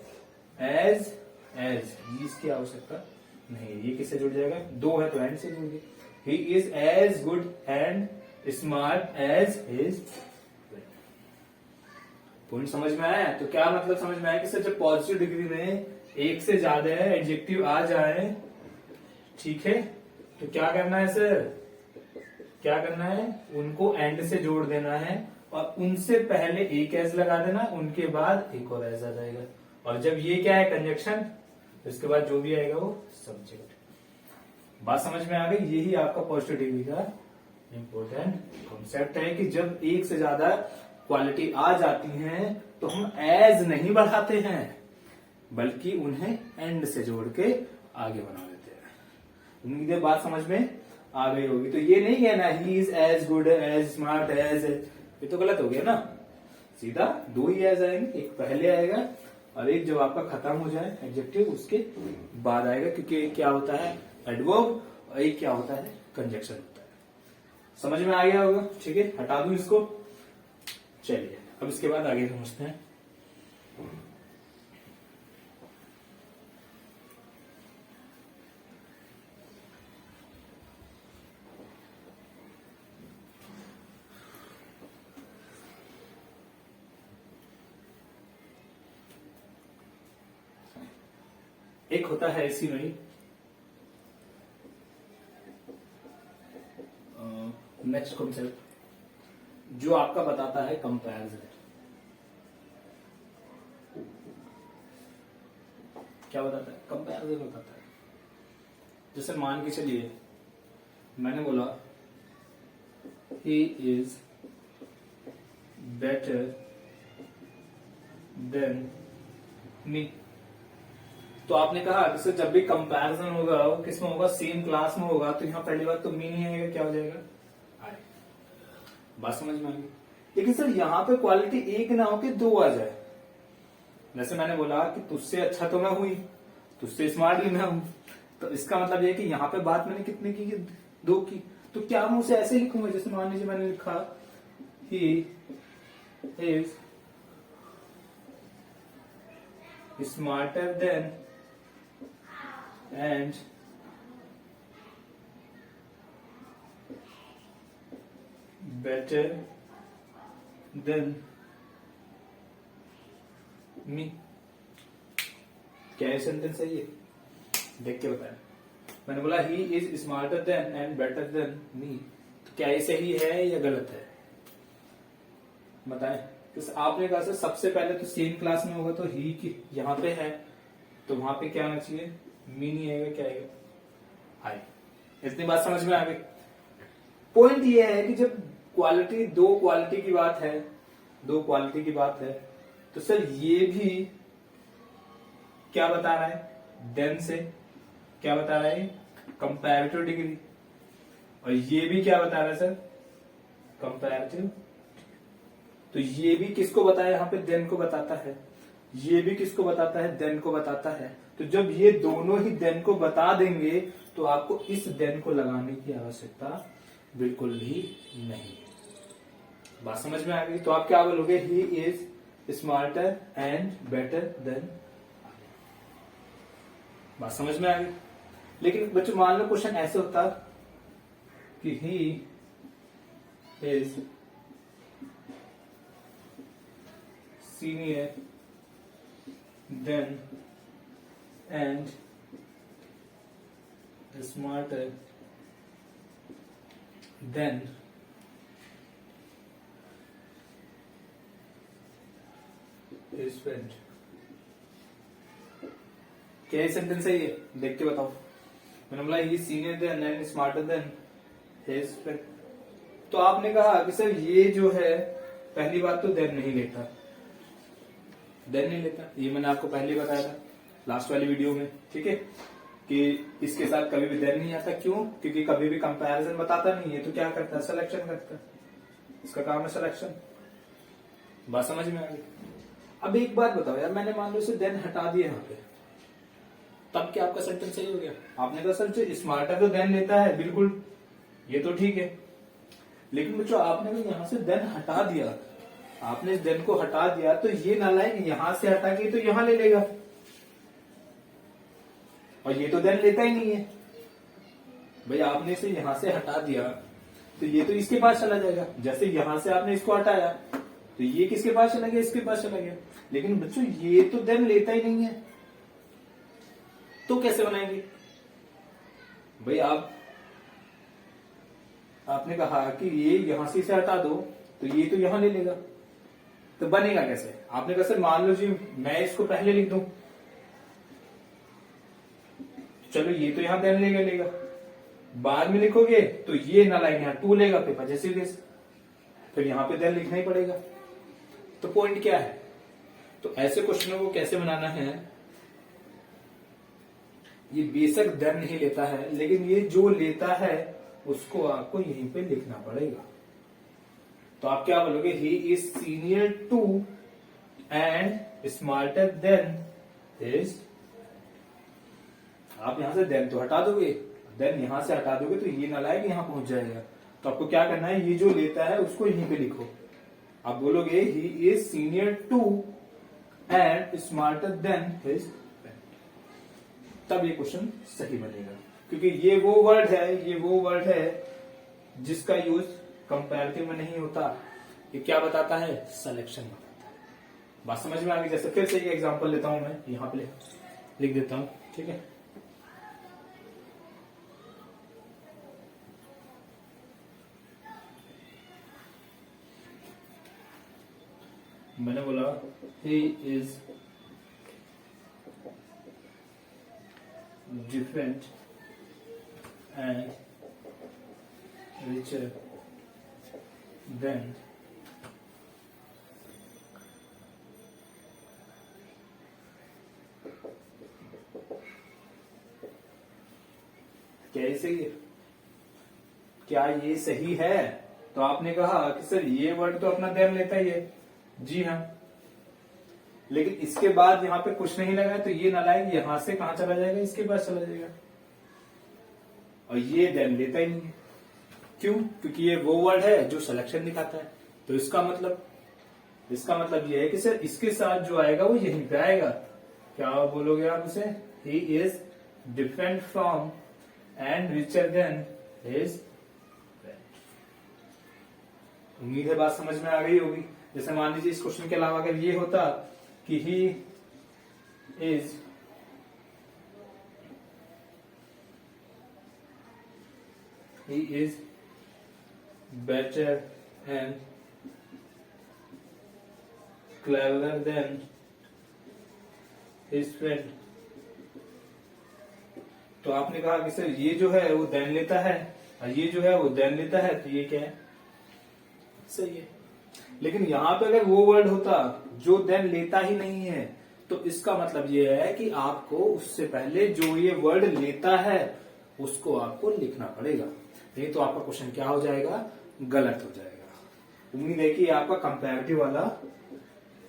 as as, इसकी आवश्यकता नहीं। ये किससे जुड़ जाएगा? 2 है तो एंड से जुड़ गए। He is as good and smart as his. Point समझ में आया? तो क्या मतलब समझ में आया कि सर जब पॉजिटिव डिग्री में एक से ज्यादा एडजेक्टिव आ जाए, ठीक है, तो क्या करना है सर? क्या करना है? उनको एंड से जोड़ देना है और उनसे पहले एक एज लगा देना, उनके बाद एक और एज आ जाएगा। और जब ये क्या है? कंजक्शन, तो इसके बाद जो भी आएगा वो सब्जेक्ट। बात समझ में आ गई? यही आपका पॉजिटिव डिग्री का इंपॉर्टेंट कॉन्सेप्ट है कि जब एक से ज्यादा क्वालिटी आ जाती हैं तो हम एज नहीं बढ़ाते हैं, बल्कि उन्हें एंड से जोड़ के आगे बना देते हैं। उम्मीद है बात समझ में आ गई होगी। तो ये नहीं कहना he is as good as smart as, ये तो गलत हो गया ना। सीधा 2 ही एज आएंगे, एक पहले आएगा और एक जब आपका खत्म हो जाए एडजेक्टिव उसके बाद आएगा, क्योंकि एक क्या होता है? एडवर्ब, और एक क्या होता है? कंजक्शन होता है। समझ में आ गया होगा? ठीक है, हटा दूं इसको। चलिए अब इसके बाद आगे समझते हैं। एक होता है ऐसी नहीं, नेक्स्ट कॉन्सेप्ट जो आपका बताता है कंपैरिजन। क्या बताता है? कंपैरिजन बताता है। जैसे मान के चलिए मैंने बोला he is better than me, तो आपने कहा कि सर जब भी कंपैरिजन होगा वो किस में होगा? सेम क्लास में होगा। तो यहाँ पहली बात तो मी नहीं आएगा, क्या हो जाएगा? आई। बात समझ में आ गई? लेकिन सर यहाँ पे क्वालिटी एक ना हो कि 2 आ जाए। जैसे मैंने बोला कि तुझसे अच्छा तो मैं हुई, तुझसे स्मार्ट भी मैं हूं, तो इसका मतलब ये कि यहाँ पे बात मैंने कितने की? 2 की। तो क्या मैं उसे ऐसे लिखूंगा? जैसे मान लीजिए मैंने लिखा ही is smarter then and better than me। क्या ये सेंटेंस है? ये देख के बताएं। मैंने बोला he is smarter then and better than me, तो क्या ये सही है या गलत है? बताएं। तो आपने कहा सर सबसे पहले तो सेम क्लास में होगा, तो ही की यहाँ पे है तो वहां पे क्या आना चाहिए? मी नहीं आएगा, क्या आएगा? आई। इतनी बात समझ में आ गई? पॉइंट ये है कि जब क्वालिटी 2 क्वालिटी की बात है, 2 क्वालिटी की बात है, तो सर ये भी क्या बता रहा है? देन से क्या बता रहा है? Comparative degree. और ये भी क्या बता रहा है सर? कंपैरेटिव। तो ये भी किसको बताया? यहाँ पे देन को बताता है। ये भी किसको बताता है? देन को बताता है। तो जब ये दोनों ही देन को बता देंगे तो आपको इस देन को लगाने की आवश्यकता बिल्कुल भी नहीं। बात समझ में आ गई? तो आप क्या बोलोगे? He is smarter and better than. बात समझ में आ गई? लेकिन बच्चों मान लो क्वेश्चन ऐसे होता कि he is senior then and smarter than his friend। क्या ये सेंटेंस है? ये देख के बताओ। मैंने बोला he senior than and smarter than his friend. तो आपने कहा कि सर ये जो है पहली बात तो देन नहीं लेता, देन नहीं लेता। ये मैंने आपको पहले बताया था लास्ट वाली वीडियो में, ठीक है। कि इसके साथ कभी भी देन नहीं आता। क्यों? क्योंकि कभी भी कंपैरिजन बताता नहीं है, तो क्या करता है? सिलेक्शन करता है। इसका काम है सिलेक्शन। बात समझ में आ गई? अब एक बात बताओ यार, मैंने मान लो इसे देन हटा दिया यहाँ पे, तब क्या आपका सेंटेंस सही हो गया? आपने कहा सर स्मार्टर तो देन लेता है, बिल्कुल ये तो ठीक है, लेकिन बच्चों आपने तो यहां से देन हटा दिया, आपने इस देन को हटा दिया, तो ये नालायक यहां से हटा के तो यहां ले लेगा, और ये तो देन लेता ही नहीं है भाई। आपने इसे यहां से हटा दिया तो ये तो इसके पास चला जाएगा। जैसे यहां से आपने इसको हटाया तो ये किसके पास चला गया? इसके पास चला गया। लेकिन बच्चों ये तो देन लेता ही नहीं है, तो कैसे बनाएंगे भाई? आपने कहा कि ये यहां से इसे हटा दो तो ये तो यहां ले लेगा, तो बनेगा कैसे? आपने कहा सर मान लो जी मैं इसको पहले लिख दूं, चलो ये तो यहां देन लेगा, बाद में लिखोगे तो ये नालायक यहां टू लेगा, पेपर जैसे केस, फिर यहां पे देन लिखना ही पड़ेगा। तो पॉइंट क्या है? तो ऐसे क्वेश्चनों को कैसे बनाना है? ये बेशक देन नहीं लेता है, लेकिन ये जो लेता है उसको आपको यहीं पे लिखना पड़ेगा। तो आप क्या बोलोगे? He is senior to and smarter than his. आप यहां से देन तो हटा दोगे, देन यहां से हटा दोगे तो ये नालायक यहां पहुंच जाएगा। तो आपको क्या करना है? ये जो लेता है उसको यहीं पे लिखो। आप बोलोगे he is senior to and smarter than his, तब ये क्वेश्चन सही बनेगा। क्योंकि ये वो वर्ड है जिसका यूज कंपैरेटिव में नहीं होता। ये क्या बताता है? सिलेक्शन बताता है। बात समझ में आ गई? जैसे फिर से एक एग्जांपल लेता हूं, मैं यहां पे लिख देता हूं, ठीक है। मैंने बोला he is different and richer than क्या ये सही है? क्या ये सही है? तो आपने कहा कि सर ये वर्ड तो अपना देन लेता ही है। जी हाँ, लेकिन इसके बाद यहां पे कुछ नहीं लगा तो ये नालायक यहां से कहां चला जाएगा? इसके पास चला जाएगा, और ये देन लेता ही नहीं है। क्यों? क्योंकि ये वो वर्ड है जो सिलेक्शन दिखाता है। तो इसका मतलब ये है कि सर इसके साथ जो आएगा वो यहीं पे आएगा। क्या बोलोगे आप इसे? He is different from and richer than his friend. उम्मीद है बात समझ में आ गई होगी। जैसे मान लीजिए इस क्वेश्चन के अलावा अगर ये होता कि he is better and cleverer than his friend, तो आपने कहा कि सर ये जो है वो देन लेता है और ये जो है वो देन लेता है, तो ये क्या है? सही है। लेकिन यहां पे अगर वो वर्ड होता जो देन लेता ही नहीं है, तो इसका मतलब ये है कि आपको उससे पहले जो ये वर्ड लेता है उसको आपको लिखना पड़ेगा, नहीं तो आपका क्वेश्चन क्या हो जाएगा? गलत हो जाएगा। उम्मीद है कि आपका कंपैरेटिव वाला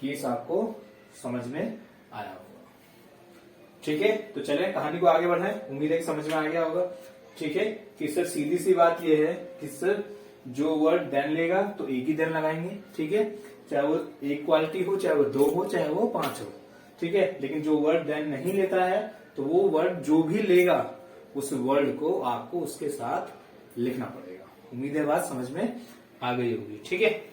केस आपको समझ में आया होगा। ठीक है, तो चलें कहानी को आगे बढ़ाएं। उम्मीद है कि समझ में आ गया होगा। ठीक है कि सर सीधी सी बात यह है कि सर जो वर्ड देन लेगा तो एक ही देन लगाएंगे, ठीक है, चाहे वो एक क्वालिटी हो, चाहे वो दो हो, चाहे वो 5 हो, ठीक है। लेकिन जो वर्ड देन नहीं लेता है तो वो वर्ड जो भी लेगा उस वर्ड को आपको उसके साथ लिखना पड़ेगा। उम्मीद है बात समझ में आ गई होगी। ठीक है,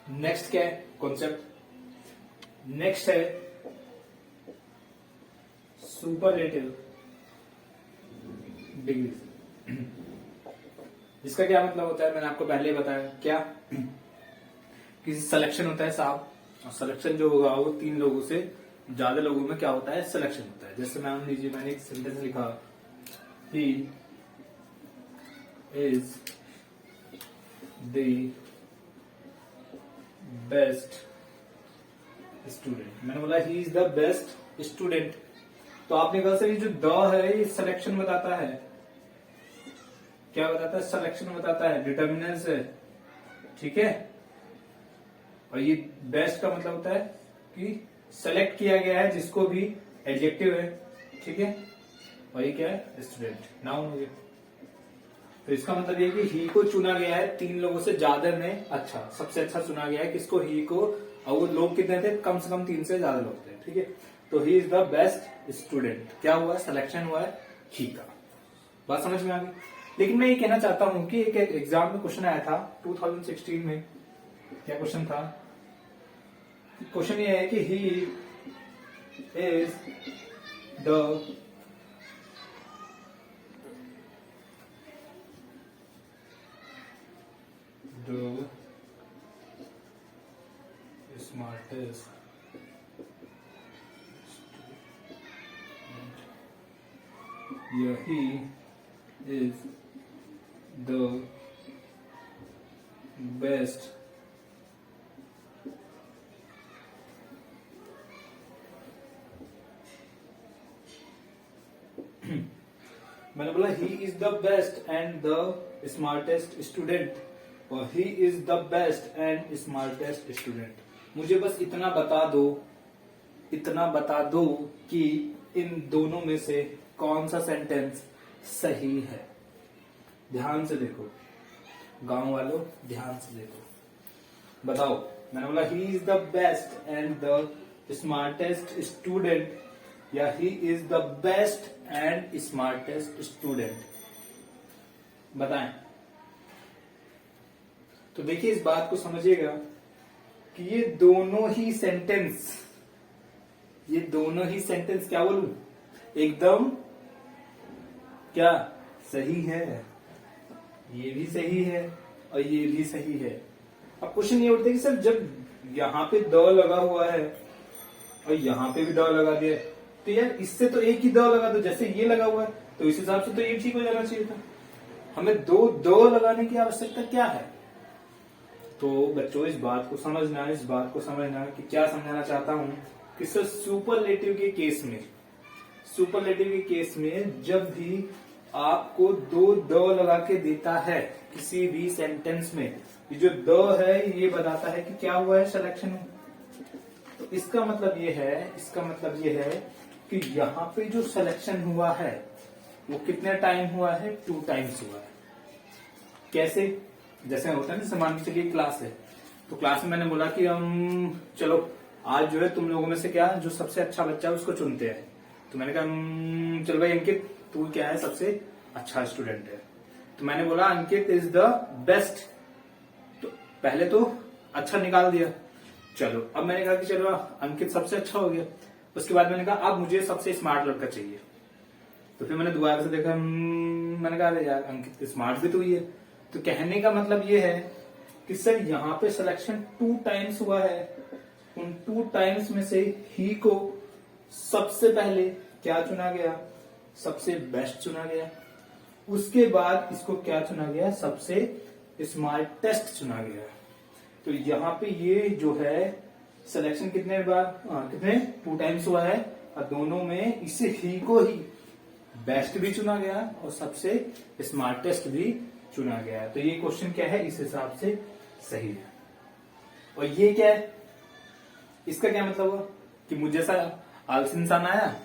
नेक्स्ट क्या है कॉन्सेप्ट? नेक्स्ट है सुपरलेटिव डिग्री से। इसका क्या मतलब होता है, मैंने आपको पहले ही बताया क्या, किसी सिलेक्शन होता है साहब, और सिलेक्शन जो होगा वो 3 लोगों से ज्यादा लोगों में क्या होता है, सिलेक्शन होता है। जैसे मान लीजिए मैंने एक सेंटेंस लिखा, ही इज द बेस्ट स्टूडेंट। मैंने बोला he is the best student, तो आपने कहा सर ये जो द है ये सिलेक्शन बताता है, क्या बताता है, सिलेक्शन बताता है, डिटर्मिनेंट्स है, ठीक है। और ये बेस्ट का मतलब होता है कि सेलेक्ट किया गया है जिसको भी, एडजेक्टिव है, ठीक है। और ये क्या है, स्टूडेंट, नाउन हो गया। तो इसका मतलब ये कि ही को चुना गया है 3 लोगों से ज्यादा में, अच्छा सबसे अच्छा चुना गया है किसको, ही को। और वो लोग कितने थे, कम से कम 3 से ज्यादा लोग थे, ठीक है। तो ही इज द बेस्ट स्टूडेंट, क्या हुआ, सिलेक्शन हुआ है ही का। बात समझ में आ गई। लेकिन मैं ये कहना चाहता हूं कि एक एग्जाम में क्वेश्चन आया था 2016 में, क्या क्वेश्चन था, क्वेश्चन ये है कि ही इज द स्मार्टेस्ट या ही इज द बेस्ट मैंने बोला he is the best and the smartest student, और he is the best and smartest student. मुझे बस इतना बता दो कि इन दोनों में से कौन सा सेंटेंस सही है। ध्यान से देखो गांव वालों, ध्यान से देखो, बताओ। मैंने बोला he is the best and the smartest student, या he is the best and smartest student, बताएं। तो देखिए इस बात को समझिएगा कि ये दोनों ही सेंटेंस क्या बोलूं, एकदम क्या सही है, ये भी सही है और ये भी सही है। अब क्वेश्चन ये उठता है कि सर जब यहाँ पे द लगा हुआ है और यहाँ पे भी द लगा दिया, तो यार इससे तो एक ही द लगा दो, जैसे ये लगा हुआ है तो इस हिसाब से तो ये ठीक हो जाना चाहिए था, हमें 2 द लगाने की आवश्यकता क्या है। तो बच्चों इस बात को समझना कि क्या समझाना चाहता हूं कि सर सुपरलेटिव के केस में जब भी आपको 2 द लगा के देता है किसी भी सेंटेंस में, ये जो द है ये बताता है कि क्या हुआ है, सिलेक्शन। तो इसका मतलब ये है कि यहाँ पे जो सिलेक्शन हुआ है वो कितने टाइम हुआ है, 2 टाइम्स हुआ है। कैसे, जैसे होता है ना, मान के चलिए क्लास है, तो क्लास में मैंने बोला कि हम चलो आज जो है तुम लोगों में से क्या जो सबसे अच्छा बच्चा है उसको चुनते हैं। तो मैंने कहा चलो भाई अंकित तू क्या है, सबसे अच्छा स्टूडेंट है। तो मैंने बोला अंकित इज द बेस्ट, तो पहले तो अच्छा निकाल दिया, चलो अब मैंने कहा कि चलो अंकित सबसे अच्छा हो गया। उसके बाद मैंने कहा अब मुझे सबसे स्मार्ट लड़का चाहिए। तो फिर मैंने दोबारा से देखा, मैंने कहा यार अंकित स्मार्ट भी तो ही है। तो कहने का मतलब ये है कि सर यहाँ पे सिलेक्शन 2 टाइम्स हुआ है, उन 2 टाइम्स में से ही को सबसे पहले क्या चुना गया, सबसे बेस्ट चुना गया। उसके बाद इसको क्या चुना गया, सबसे स्मार्टेस्ट चुना गया। तो यहाँ पे ये जो है सिलेक्शन कितने 2 टाइम्स हुआ है, और दोनों में इसे ही को ही बेस्ट भी चुना गया और सबसे स्मार्टेस्ट भी चुना गया है। तो ये क्वेश्चन क्या है, इस हिसाब से सही है। और ये क्या है, इसका क्या मतलब हुआ कि मुझे सा आलसी इंसान आया,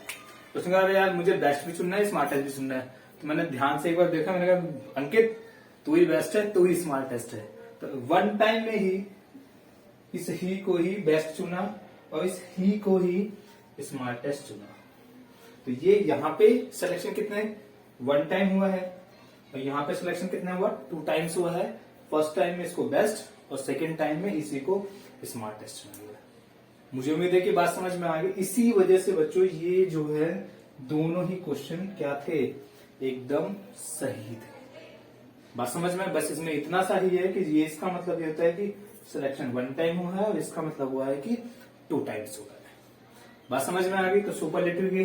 उसने कहा यार मुझे बेस्ट भी चुनना है स्मार्टेस्ट भी चुनना है। तो मैंने ध्यान से एक बार देखा, मैंने कहा अंकित तू ही बेस्ट है, तू ही स्मार्टेस्ट है। तो 1 टाइम में ही इस ही को ही बेस्ट चुना और इस ही को ही स्मार्टेस्ट चुना। तो ये यहाँ पे सिलेक्शन कितने 1 टाइम हुआ है, और यहाँ पे सिलेक्शन कितना हुआ 2 टाइम्स हुआ है। फर्स्ट टाइम में इसको बेस्ट और सेकेंड टाइम में इसी को स्मार्टेस्ट चुना गया। मुझे उम्मीद है कि बात समझ में आ गई। इसी वजह से बच्चों ये जो है दोनों ही क्वेश्चन क्या थे, एकदम सही थे। बात समझ में? बस इसमें इतना सा ही है कि ये इसका मतलब ये होता है कि सिलेक्शन 1 टाइम हुआ है और इसका मतलब हुआ है कि 2 टाइम्स हुआ है। बात समझ में आ गई? तो सुपरलेटिव के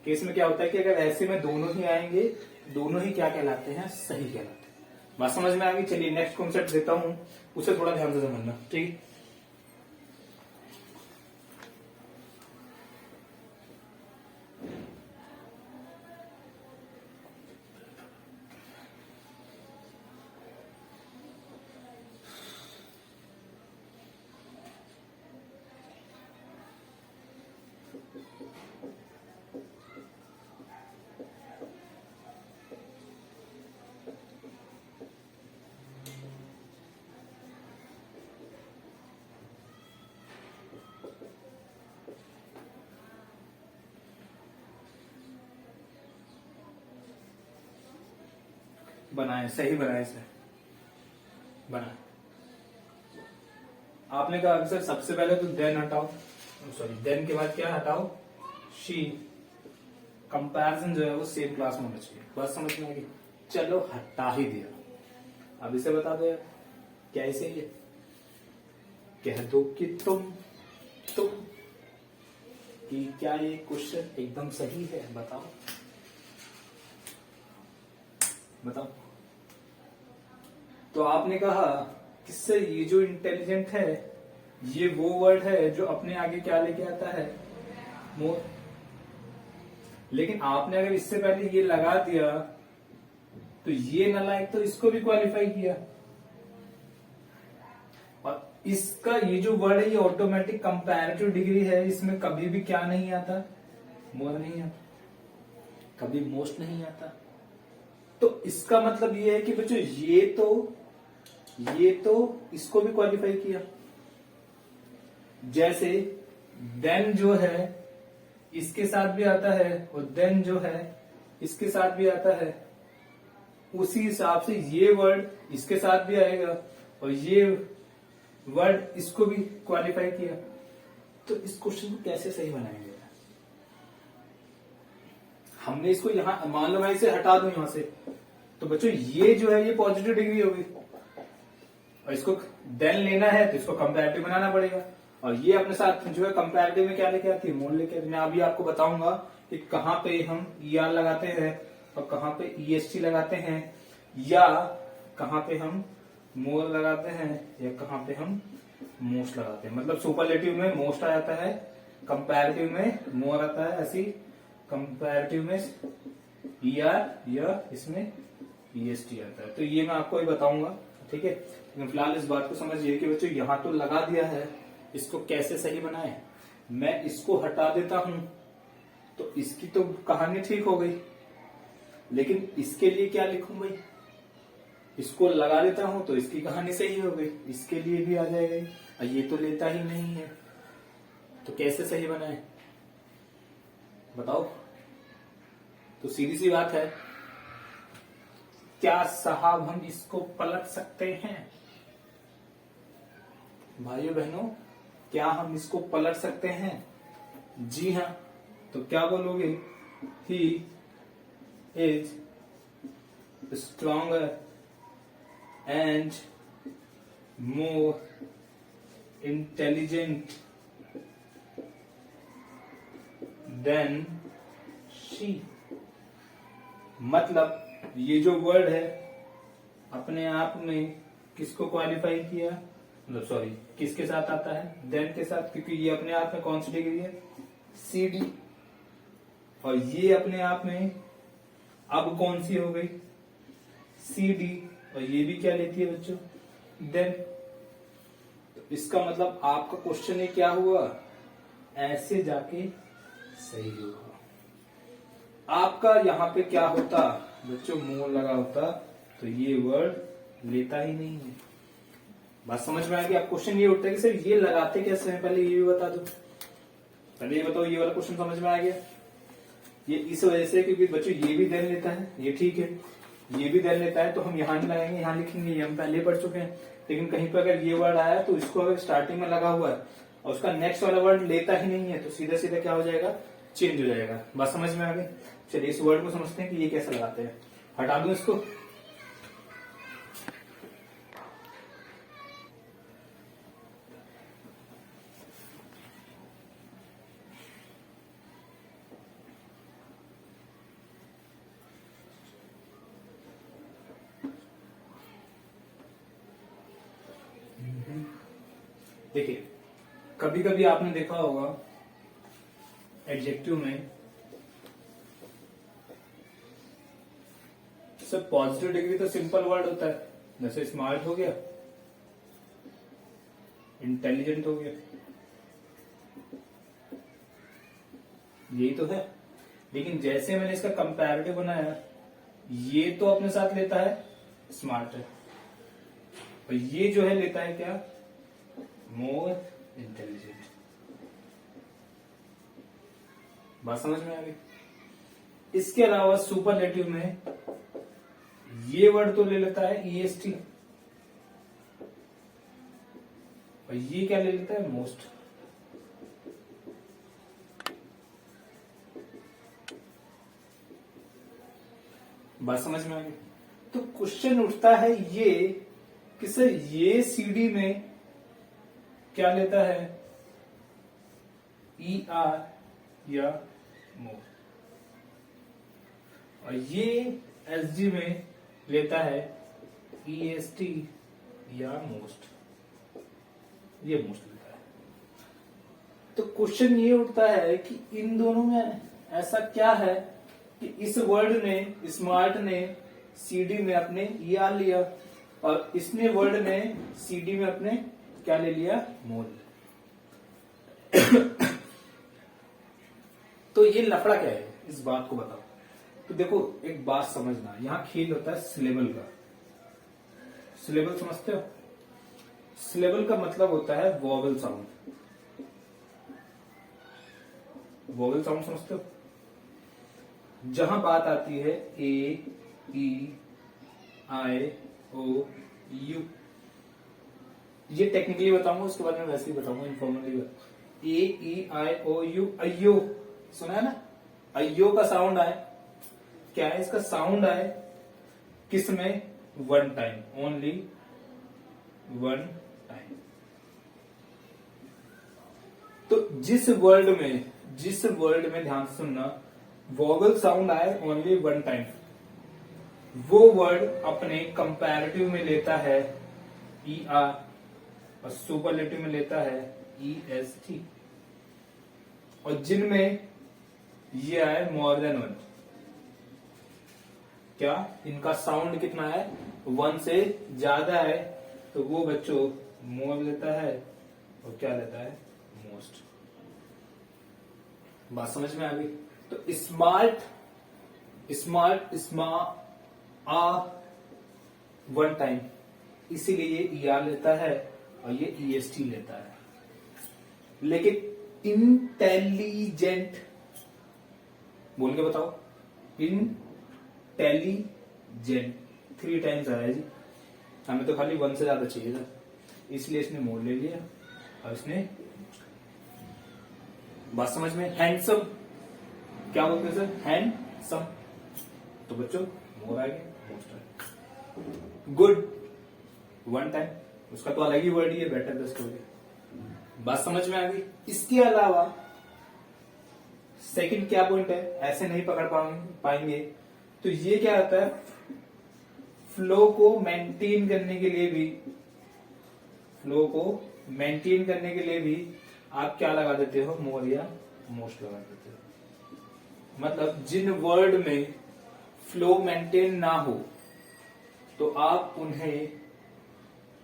केस में क्या होता है कि अगर ऐसे में दोनों ही आएंगे, दोनों ही क्या कहलाते हैं? सही कहलाते हैं। बात समझ में आ गई? चलिए नेक्स्ट कॉन्सेप्ट देता हूं, उसे थोड़ा ध्यान से समझना, ठीक है? बनाए, सही बनाए सर, बनाए। आपने कहा सर सबसे पहले तो देन हटाओ, सॉरी देन के बाद क्या हटाओ? शी। कंपैरिजन जो है वो सेम क्लास में होना चाहिए। बात समझ में आ गई? चलो हटा ही दिया, अब इसे बता दो यार कैसे ये कह दो कि तुम कि क्या ये क्वेश्चन एकदम सही है? बताओ बताओ। तो आपने कहा किससे ये जो इंटेलिजेंट है ये वो वर्ड है जो अपने आगे क्या लेके आता है? मोर। लेकिन आपने अगर इससे पहले ये लगा दिया तो ये नालायक तो इसको भी क्वालिफाई किया, और इसका ये जो वर्ड है ये ऑटोमेटिक कंपैरेटिव डिग्री है, इसमें कभी भी क्या नहीं आता? मोर नहीं आता, कभी मोस्ट नहीं आता। तो इसका मतलब ये है कि बच्चों ये तो इसको भी क्वालिफाई किया। जैसे देन जो है इसके साथ भी आता है और देन जो है इसके साथ भी आता है, उसी हिसाब से ये वर्ड इसके साथ भी आएगा और ये वर्ड इसको भी क्वालिफाई किया। तो इस क्वेश्चन को कैसे सही बनाएंगे? हमने इसको यहां मान लो मैं इसे हटा दूं यहां से, तो बच्चों ये जो है ये पॉजिटिव डिग्री होगी, और इसको देन लेना है तो इसको कंपैरेटिव बनाना पड़ेगा, और ये अपने साथ जो है कंपैरेटिव में क्या लेके आती है? मोर लेके आती है। मैं अभी आपको बताऊंगा कि कहां पे हम ER लगाते हैं और कहां पे EST लगाते हैं, या कहां पे हम मोर लगाते हैं या कहां पे हम मोस्ट लगाते हैं। मतलब सुपरलेटिव में मोस्ट आ जाता है, कंपैरेटिव में मोर आता है, ऐसी कंपैरेटिव में ER या इसमें EST आता है। तो ये मैं आपको ही बताऊंगा, ठीक है? लेकिन फिलहाल इस बात को समझिए कि बच्चों यहां तो लगा दिया है, इसको कैसे सही बनाए? मैं इसको हटा देता हूं तो इसकी तो कहानी ठीक हो गई, लेकिन इसके लिए क्या लिखूं भाई? इसको लगा देता हूं तो इसकी कहानी सही हो गई, इसके लिए भी आ जाएगा, और ये तो लेता ही नहीं है, तो कैसे सही बनाए बताओ? तो सीधी सी बात है, क्या साहब हम इसको पलट सकते हैं? भाइयों बहनों, क्या हम इसको पलट सकते हैं? जी हां। तो क्या बोलोगे? He is stronger and more intelligent then she. मतलब ये जो वर्ड है अपने आप में किसको क्वालिफाई किया? मतलब सॉरी, किसके साथ आता है? देन के साथ, क्योंकि ये अपने आप में कौन सी डिग्री है? CD। और ये अपने आप में अब कौन सी हो गई? CD। और ये भी क्या लेती है बच्चों? देन। तो इसका मतलब आपका क्वेश्चन ये क्या हुआ? ऐसे जाके सही हुआ। आपका यहां पे क्या होता बच्चों? मोर लगा होता तो ये वर्ड लेता ही नहीं है। बात समझ में आ गई? आप क्वेश्चन ये उठता है कि सर ये लगाते कैसे हैं? पहले ये भी बता दो, पहले ये बताओ। ये वाला क्वेश्चन समझ में आ गया? ये इस वजह से क्योंकि बच्चों ये भी देन लेता है, ये ठीक है, ये भी देन लेता है, तो हम यहाँ नहीं लगाएंगे, यहाँ लिखेंगे, ये हम पहले पढ़ चुके हैं। लेकिन कहीं पर अगर ये वर्ड आया तो इसको अगर स्टार्टिंग में लगा हुआ है और उसका नेक्स्ट वाला वर्ड लेता ही नहीं है, तो सीधा सीधा क्या हो जाएगा? चेंज हो जाएगा। बात समझ में आ गई? चलिए इस वर्ड को समझते हैं कि ये कैसे लगाते हैं। हटा दूं इसको। देखिए, कभी कभी आपने देखा होगा एडजेक्टिव में सब पॉजिटिव डिग्री तो सिंपल वर्ड होता है, जैसे स्मार्ट हो गया, इंटेलिजेंट हो गया, यही तो है। लेकिन जैसे मैंने इसका कंपैरेटिव बनाया, ये तो अपने साथ लेता है स्मार्ट है, और ये जो है लेता है क्या, मोर इंटेलिजेंट। बात समझ में आ गई। इसके अलावा सुपरलेटिव में ये वर्ड तो ले लेता है ईएसटी, और ये क्या ले लेता है, मोस्ट। बात समझ में आ गई। तो क्वेश्चन उठता है ये कि सर ये सीडी में क्या लेता है, ई आर या मोर, और ये एसजी में लेता है ईएसटी या मोस्ट, ये मोस्ट लेता है। तो क्वेश्चन ये उठता है कि इन दोनों में ऐसा क्या है कि इस वर्ड ने, स्मार्ट ने सीडी में अपने ई आर लिया, और इसने वर्ड ने सीडी में अपने क्या ले लिया, मोर। तो ये लफड़ा क्या है, इस बात को बताओ। तो देखो एक बात समझना, यहां खेल होता है सिलेबल का। सिलेबल समझते हो? सिलेबल का मतलब होता है वोवेल साउंड। वोवेल साउंड समझते हो? जहां बात आती है ए, ई, आई, ओ, यू, ये टेक्निकली बताऊंगा, उसके बाद में वैसे ही बताऊंगा informally. A, E, I, O, you, अयो, सुना है ना, अयो का साउंड आए, क्या है इसका साउंड आए, किसमें, one time, only one time. तो जिस वर्ड में ध्यान से सुनना, वोवेल साउंड आए ओनली वन टाइम, वो वर्ड अपने कंपैरेटिव में लेता है ई आर, और सुपरलेटिव में लेता है ई एस टी, और जिनमें ये आए मोर देन वन, क्या इनका साउंड कितना है, वन से ज्यादा है, तो वो बच्चों मोर लेता है, और क्या लेता है, मोस्ट। बात समझ में आ गई। तो स्मार्ट आ वन टाइम, इसीलिए ये ई आर लेता है और ये ईएसटी लेता है। लेकिन इंटेलिजेंट बोल के बताओ, इंटेलिजेंट 3 टाइम्स आया जी, हमें तो खाली वन से ज्यादा चाहिए था, इसलिए इसने मोर ले लिया और इसने। बात समझ में। हैंडसम क्या बोलते हैं सर, हैंडसम, तो बच्चों मोर आ गया, मोस्ट आ गया। गुड वन टाइम, उसका तो अलग ही वर्ड ही है, बेटर बेस्ट हो गया। बात समझ में आ गई। इसके अलावा सेकंड क्या पॉइंट है, ऐसे नहीं पकड़ पाएंगे, तो ये क्या आता है, फ्लो को मेंटेन करने के लिए भी आप क्या लगा देते हो, मोर या मोस्ट लगा देते हो। मतलब जिन वर्ड में फ्लो मेंटेन ना हो, तो आप उन्हें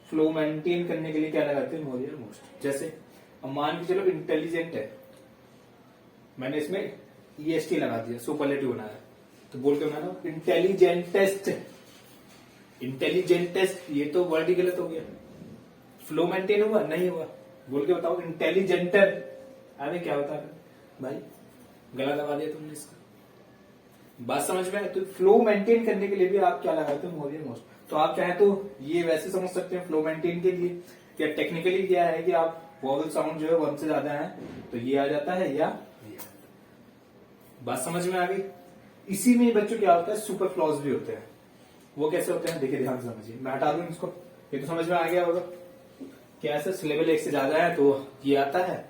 फ्लो मेंटेन करने के लिए क्या लगाते हैं, मोर या मोस्ट। जैसे अब मान के चलो इंटेलिजेंट है, मैंने इसमें ईएसटी लगा दिया, सुपरलेटिव बनाया, तो बोल के बना लो इंटेलिजेंटेस्ट। इंटेलिजेंटेस्ट ये तो वर्ड ही गलत हो गया, फ्लो मेंटेन हुआ नहीं हुआ, बोल के बताओ इंटेलिजेंटर। अरे क्या होता है भाई, गला लगा दिया तुमने इसका। बात समझ में। तो फ्लो मेंटेन करने के लिए भी आप क्या लगाते हो, मोर या मोस्ट। तो आप चाहे तो ये वैसे समझ सकते हैं फ्लो मेंटेन के लिए, क्या टेक्निकली क्या है कि आप वोवेल साउंड जो है वन से ज्यादा है तो ये आ जाता है, या ये। बात समझ में आ गई। इसी में बच्चों क्या होता है, सुपर फ्लॉज भी होते हैं। वो कैसे होते हैं देखिए, ध्यान से समझिए। मैं हटा दूं इसको, ये तो समझ में आ गया होगा। क्या ऐसा सिलेबल एक से ज्यादा है तो ये आता है,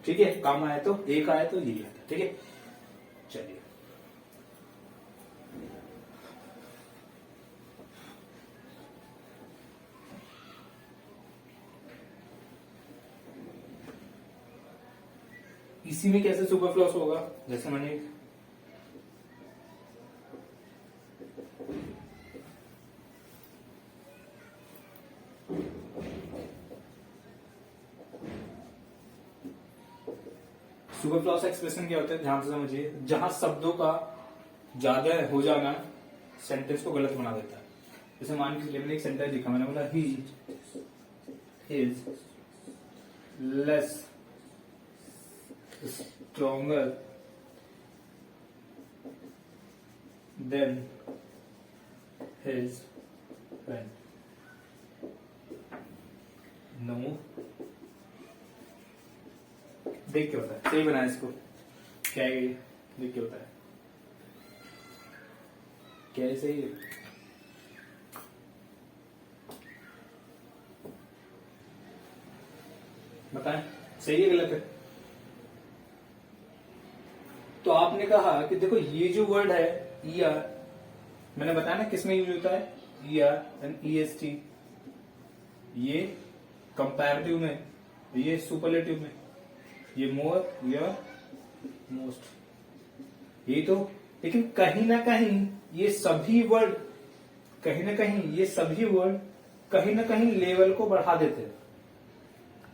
ठीक है, काम आया तो एक आया तो ये आता है, ठीक है। चलिए, इसी में कैसे सुपरफ्लूस होगा, जैसे मैंने सुपरफ्लूस एक्सप्रेशन क्या होता है, ध्यान से समझिए। जहां शब्दों का ज्यादा हो जाना सेंटेंस को गलत बना देता है। जैसे मान लीजिए मैंने एक सेंटेंस लिखा, मैंने बोला he is less stronger than his friend. No. देख के होता है, सही बनाया इसको। क्या है ये, देख के होता है क्या है, सही है। बताएं सही है गलत है। तो आपने कहा कि देखो ये जो वर्ड है ईआर, मैंने बताया ना किसमें यूज होता है, ईआर एंड ईएसटी। ये कंपैरेटिव में, ये सुपरलेटिव में, ये मोर या मोस्ट, ये तो। लेकिन कहीं ना कहीं ये सभी वर्ड, कहीं ना कहीं ये सभी वर्ड कहीं ना कहीं लेवल को बढ़ा देते हैं।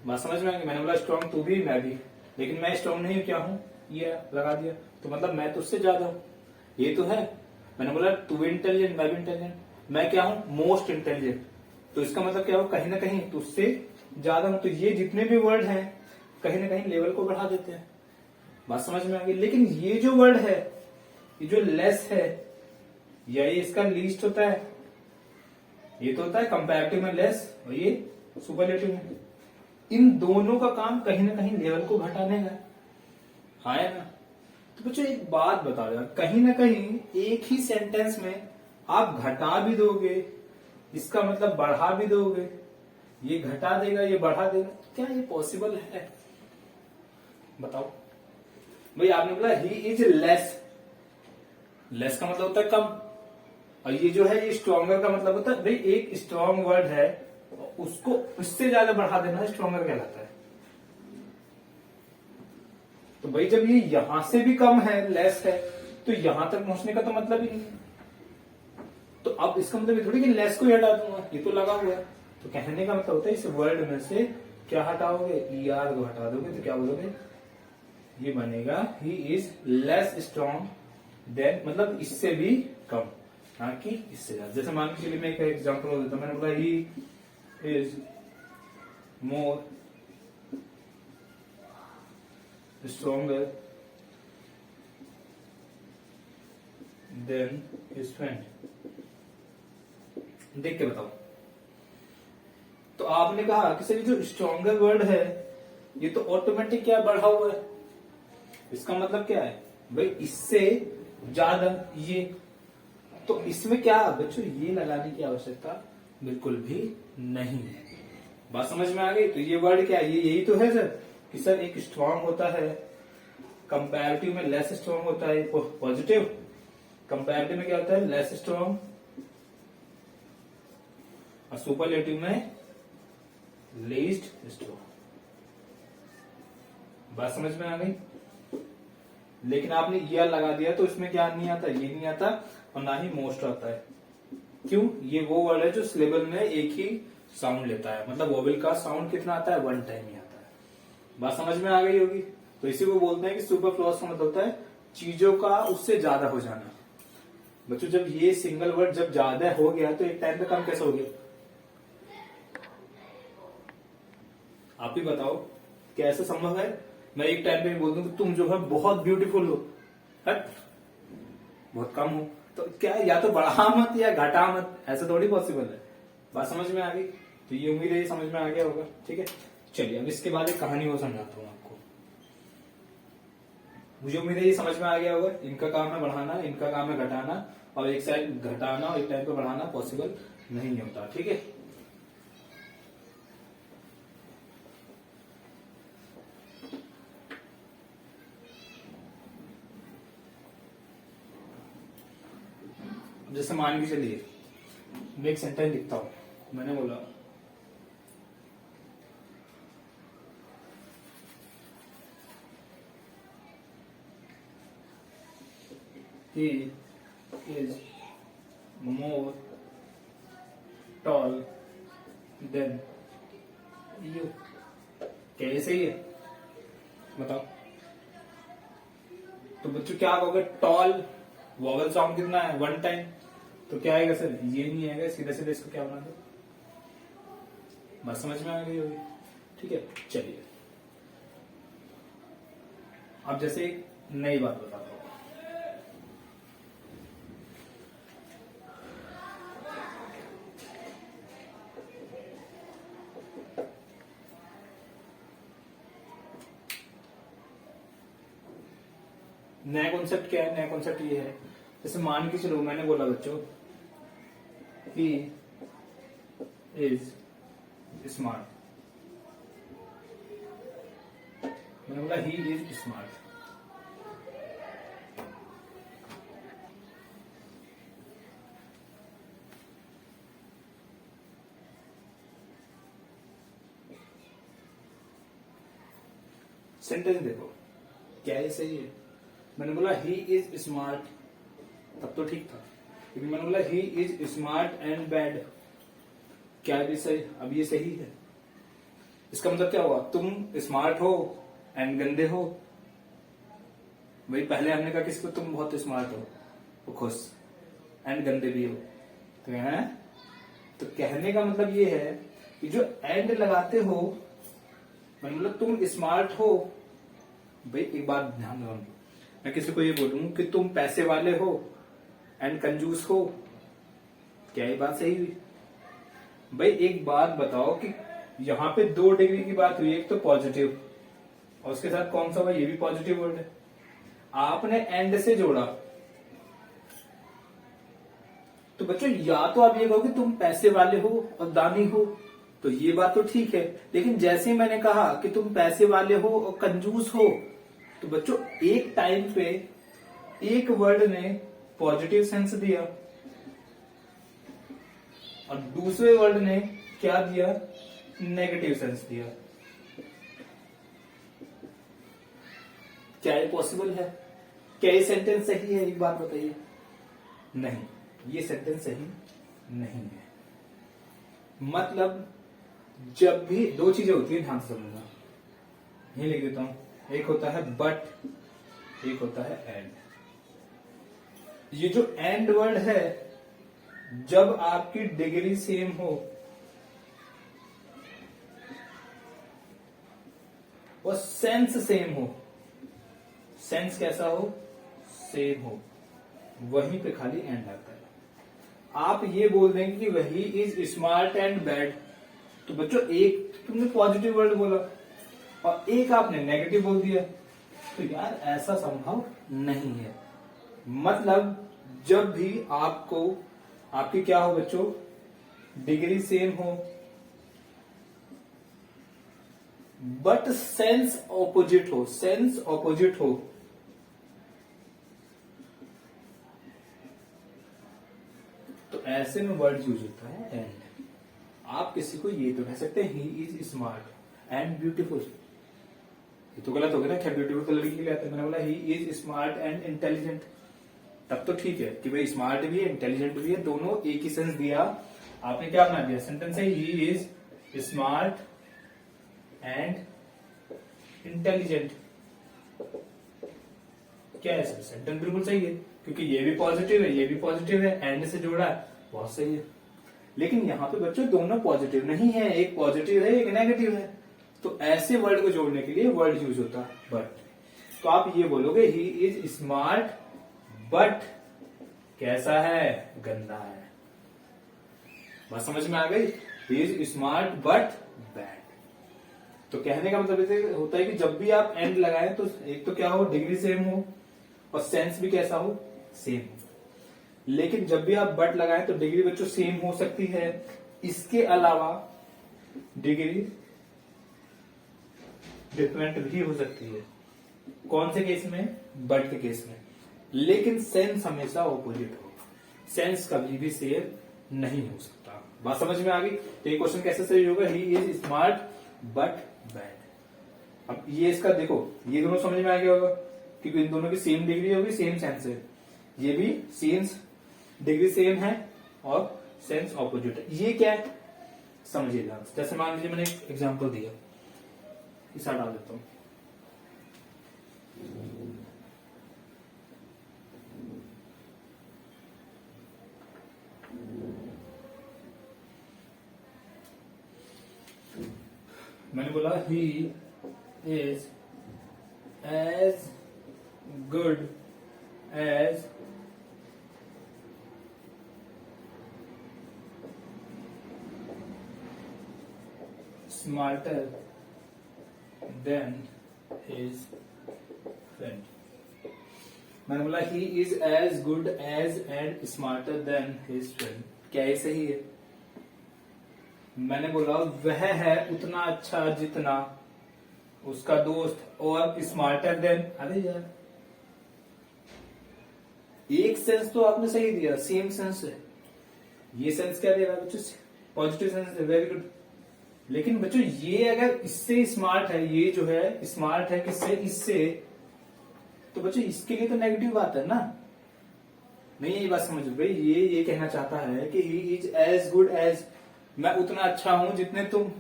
बात समझ में आ गई। मैंने बोला स्ट्रॉन्ग तू भी मैं भी, लेकिन मैं स्ट्रॉन्ग नहीं क्या हूं, ये लगा दिया तो मतलब मैं तुझसे ज्यादा हूं, ये तो है। मैंने बोला तू इंटेलिजेंट मैं भी इंटेलिजेंट, मैं क्या हूं, मोस्ट इंटेलिजेंट, तो इसका मतलब क्या हो, कहीं ना कहीं तुझसे ज्यादा हूं। तो ये जितने भी वर्ड हैं कहीं ना कहीं लेवल को बढ़ा देते हैं। बात समझ में आ गई। लेकिन ये जो वर्ड है, ये जो लेस है, या ये इसका लीस्ट होता है, ये तो होता है कंपैरेटिव में लेस, और ये सुपरलेटिव में। इन दोनों का काम कहीं ना कहीं लेवल को घटाने का है ना। तो बच्चों एक बात बता दो, कहीं ना कहीं एक ही सेंटेंस में आप घटा भी दोगे, इसका मतलब बढ़ा भी दोगे, ये घटा देगा ये बढ़ा देगा, क्या ये पॉसिबल है, बताओ भाई। आपने बोला ही इज लेस, लेस का मतलब होता है कम, और ये जो है ये स्ट्रॉन्गर का मतलब होता है भाई एक स्ट्रॉन्ग वर्ड है उसको उससे ज्यादा बढ़ा देना है, स्ट्रॉन्गर कहलाता है। तो भाई जब ये यहां से भी कम है, लेस है, तो यहां तक पहुंचने का तो मतलब ही नहीं है। तो अब इसका मतलब ये थोड़ी कि लेस को ही हटा दूंगा, ये तो लगा हुआ है। तो कहने का मतलब होता है इस वर्ड में से क्या हटाओगे, ईआर को हटा दोगे तो क्या बोलोगे, ये बनेगा he is less strong than, मतलब इससे भी कम, ना कि इससे ज्यादा। जैसे मान के लिए मैं एक एग्जांपल देता हूं, मैंने बोला he is more stronger than his friend। देख के बताओ। तो आपने कहा कि सर जो स्ट्रॉन्गर वर्ड है ये तो ऑटोमेटिक क्या बढ़ा हुआ है, इसका मतलब क्या है भाई इससे ज्यादा ये, तो इसमें क्या बच्चों ये लगाने की आवश्यकता बिल्कुल भी नहीं है। बात समझ में आ गई। तो ये वर्ड क्या है, ये यही तो है सर कि सर एक स्ट्रॉन्ग होता है, कंपैरेटिव में लेस स्ट्रॉन्ग होता है पॉजिटिव, कंपैरेटिव में क्या होता है लेस स्ट्रॉन्ग, और सुपरलेटिव में लीस्ट स्ट्रॉन्ग। बात समझ में आ गई। लेकिन आपने ईआर लगा दिया तो इसमें क्या नहीं आता, ये नहीं आता, और ना ही मोस्ट आता है। क्यों, ये वो वर्ड है जो सिलेबल में एक ही साउंड लेता है, मतलब वोवेल का साउंड कितना आता है, वन टाइम ही आता है। बात समझ में आ गई होगी। तो इसी को बोलते हैं कि सुपरफ्लूस का मतलब होता है चीजों का उससे ज्यादा हो जाना। बच्चों जब ये सिंगल वर्ड जब ज्यादा हो गया तो एक टाइम पे कम कैसे हो गया, आप ही बताओ, क्या ऐसा संभव है। मैं एक टाइम पे बोल दूं कि तुम जो है बहुत ब्यूटीफुल हो, हट बहुत कम हो, तो क्या या तो बढ़ा मत या घटा मत, ऐसा थोड़ी पॉसिबल है। बात समझ में आ गई। तो ये उम्मीद है ये समझ में आ गया होगा, ठीक है। चलिए अब इसके बाद एक कहानी वो समझाता हूँ आपको। मुझे उम्मीद है ये समझ में आ गया होगा। इनका काम है बढ़ाना, इनका काम है घटाना, और एक साइड घटाना और एक टाइम पे बढ़ाना पॉसिबल नहीं होता। ठीक है, जैसे मान के चलिए मैं एक सेंटेंस लिखता हूं। मैंने बोला he is more tall than you। क्या ये सही है? बताओ। तो बच्चों क्या कहोगे? टॉल वॉवल साउंड कितना है? 1 टाइम। तो क्या आएगा सर? ये नहीं आएगा, सीधा सीधा इसको क्या बना दो। बात समझ में आ गई होगी। ठीक है, चलिए अब जैसे एक नई बात बताता हूं। नया कॉन्सेप्ट क्या है? नया कॉन्सेप्ट ये है, जैसे मान के चलो मैंने बोला बच्चों he is स्मार्ट। मैंने बोला ही इज स्मार्ट। सेंटेंस देखो, क्या ये सही है? मैंने बोला ही इज स्मार्ट, तब तो ठीक था, लेकिन मैंने बोला he is smart and bad, क्या भी सही? अब ये सही है। इसका मतलब क्या हुआ? तुम स्मार्ट हो एंड गंदे हो। भाई पहले हमने कहा किसको? तुम बहुत स्मार्ट हो, वो खुश, एंड गंदे भी हो। तो है, तो कहने का मतलब ये है कि जो एंड लगाते हो, मतलब तुम स्मार्ट हो। भाई एक बात ध्यान दो, मैं किसी को ये बोलूं कि तुम पैसे वाले हो एंड कंजूस हो, क्या ये बात सही हुई? भाई एक बात बताओ कि यहाँ पे 2 डिग्री की बात हुई, एक तो पॉजिटिव और उसके साथ कौन सा हुआ? ये भी पॉजिटिव वर्ड है। आपने एंड से जोड़ा, तो बच्चों या तो आप ये कहो कि तुम पैसे वाले हो और दानी हो, तो ये बात तो ठीक है। लेकिन जैसे ही मैंने कहा कि तुम पैसे वाले हो और कंजूस हो, तो बच्चों एक टाइम पे एक वर्ड ने पॉजिटिव सेंस दिया और दूसरे वर्ड ने क्या दिया? नेगेटिव सेंस दिया। क्या ये पॉसिबल है? क्या ये सेंटेंस सही है? एक बात बताइए। नहीं, ये सेंटेंस सही नहीं है। मतलब जब भी 2 चीजें होती है, ध्यान से समझना, ये लिख देता हूं। एक होता है बट, एक होता है एंड। ये जो एंड वर्ड है, जब आपकी डिग्री सेम हो और सेंस सेम हो, सेंस कैसा हो? सेम हो, वहीं पे खाली एंड आता है। आप ये बोल देंगे कि वही इज स्मार्ट एंड बैड, तो बच्चों एक तुमने पॉजिटिव वर्ड बोला और एक आपने नेगेटिव बोल दिया, तो यार ऐसा संभव नहीं है। मतलब जब भी आपको आपकी क्या हो बच्चों? डिग्री सेम हो बट सेंस ऑपोजिट हो, सेंस ऑपोजिट हो, तो ऐसे में वर्ड यूज होता है एंड। आप किसी को ये तो कह सकते हैं he is smart and beautiful, ये तो गलत हो गया ना। क्या ब्यूटीफुल तो लड़की के लिए आता है? मैंने बोला he is smart and intelligent, तब तो ठीक है कि भाई स्मार्ट भी है इंटेलिजेंट भी है, दोनों एक ही सेंस दिया। आपने क्या बना दिया? सेंटेंस है he is smart and intelligent. क्या है सर? सेंटेंस बिल्कुल सही है, क्योंकि ये भी पॉजिटिव है, ये भी पॉजिटिव है, एंड से जोड़ा है, बहुत सही है। लेकिन यहाँ पे बच्चों दोनों पॉजिटिव नहीं है, एक पॉजिटिव है एक नेगेटिव है, तो ऐसे वर्ड को जोड़ने के लिए वर्ड यूज होता है बट। तो आप ये बोलोगे ही इज स्मार्ट बट कैसा है? गंदा है। बात समझ में आ गई? He is smart but bad. तो कहने का मतलब ये होता है कि जब भी आप एंड लगाएं तो एक तो क्या हो, डिग्री सेम हो और सेंस भी कैसा हो, सेम हो। लेकिन जब भी आप बट लगाएं तो डिग्री बच्चों सेम हो सकती है, इसके अलावा डिग्री डिफरेंट भी हो सकती है। कौन से केस में, बट के केस में। लेकिन सेंस हमेशा ऑपोजिट होगा, सेंस कभी भी सेम नहीं हो सकता। बात समझ में आ गई? तो ये क्वेश्चन कैसे सही होगा, he is smart but bad. अब ये इसका देखो, ये दोनों समझ में आ गया होगा क्योंकि इन दोनों की सेम डिग्री होगी, सेम सेंस है। ये भी सेम डिग्री सेम है और सेंस ऑपोजिट है। ये क्या है समझिएगा। जैसे मान लीजिए मैंने एक एग्जांपल दिया, इस डाल देता हूं। मैंने बोला he is as good as smarter than his friend। मैंने बोला he is as good as and smarter than his friend. क्या ये सही है? मैंने बोला वह है उतना अच्छा जितना उसका दोस्त और स्मार्टर देन। अरे यार एक सेंस तो आपने सही दिया, सेम सेंस है। ये सेंस क्या दे रहा है बच्चों? पॉजिटिव सेंस है, वेरी गुड। लेकिन बच्चों ये अगर इससे स्मार्ट है, ये जो है स्मार्ट है किससे, इससे, तो बच्चों इसके लिए तो नेगेटिव बात है ना। नहीं यही बात समझ भाई, ये कहना चाहता है कि he is as good as, मैं उतना अच्छा हूं जितने तुम,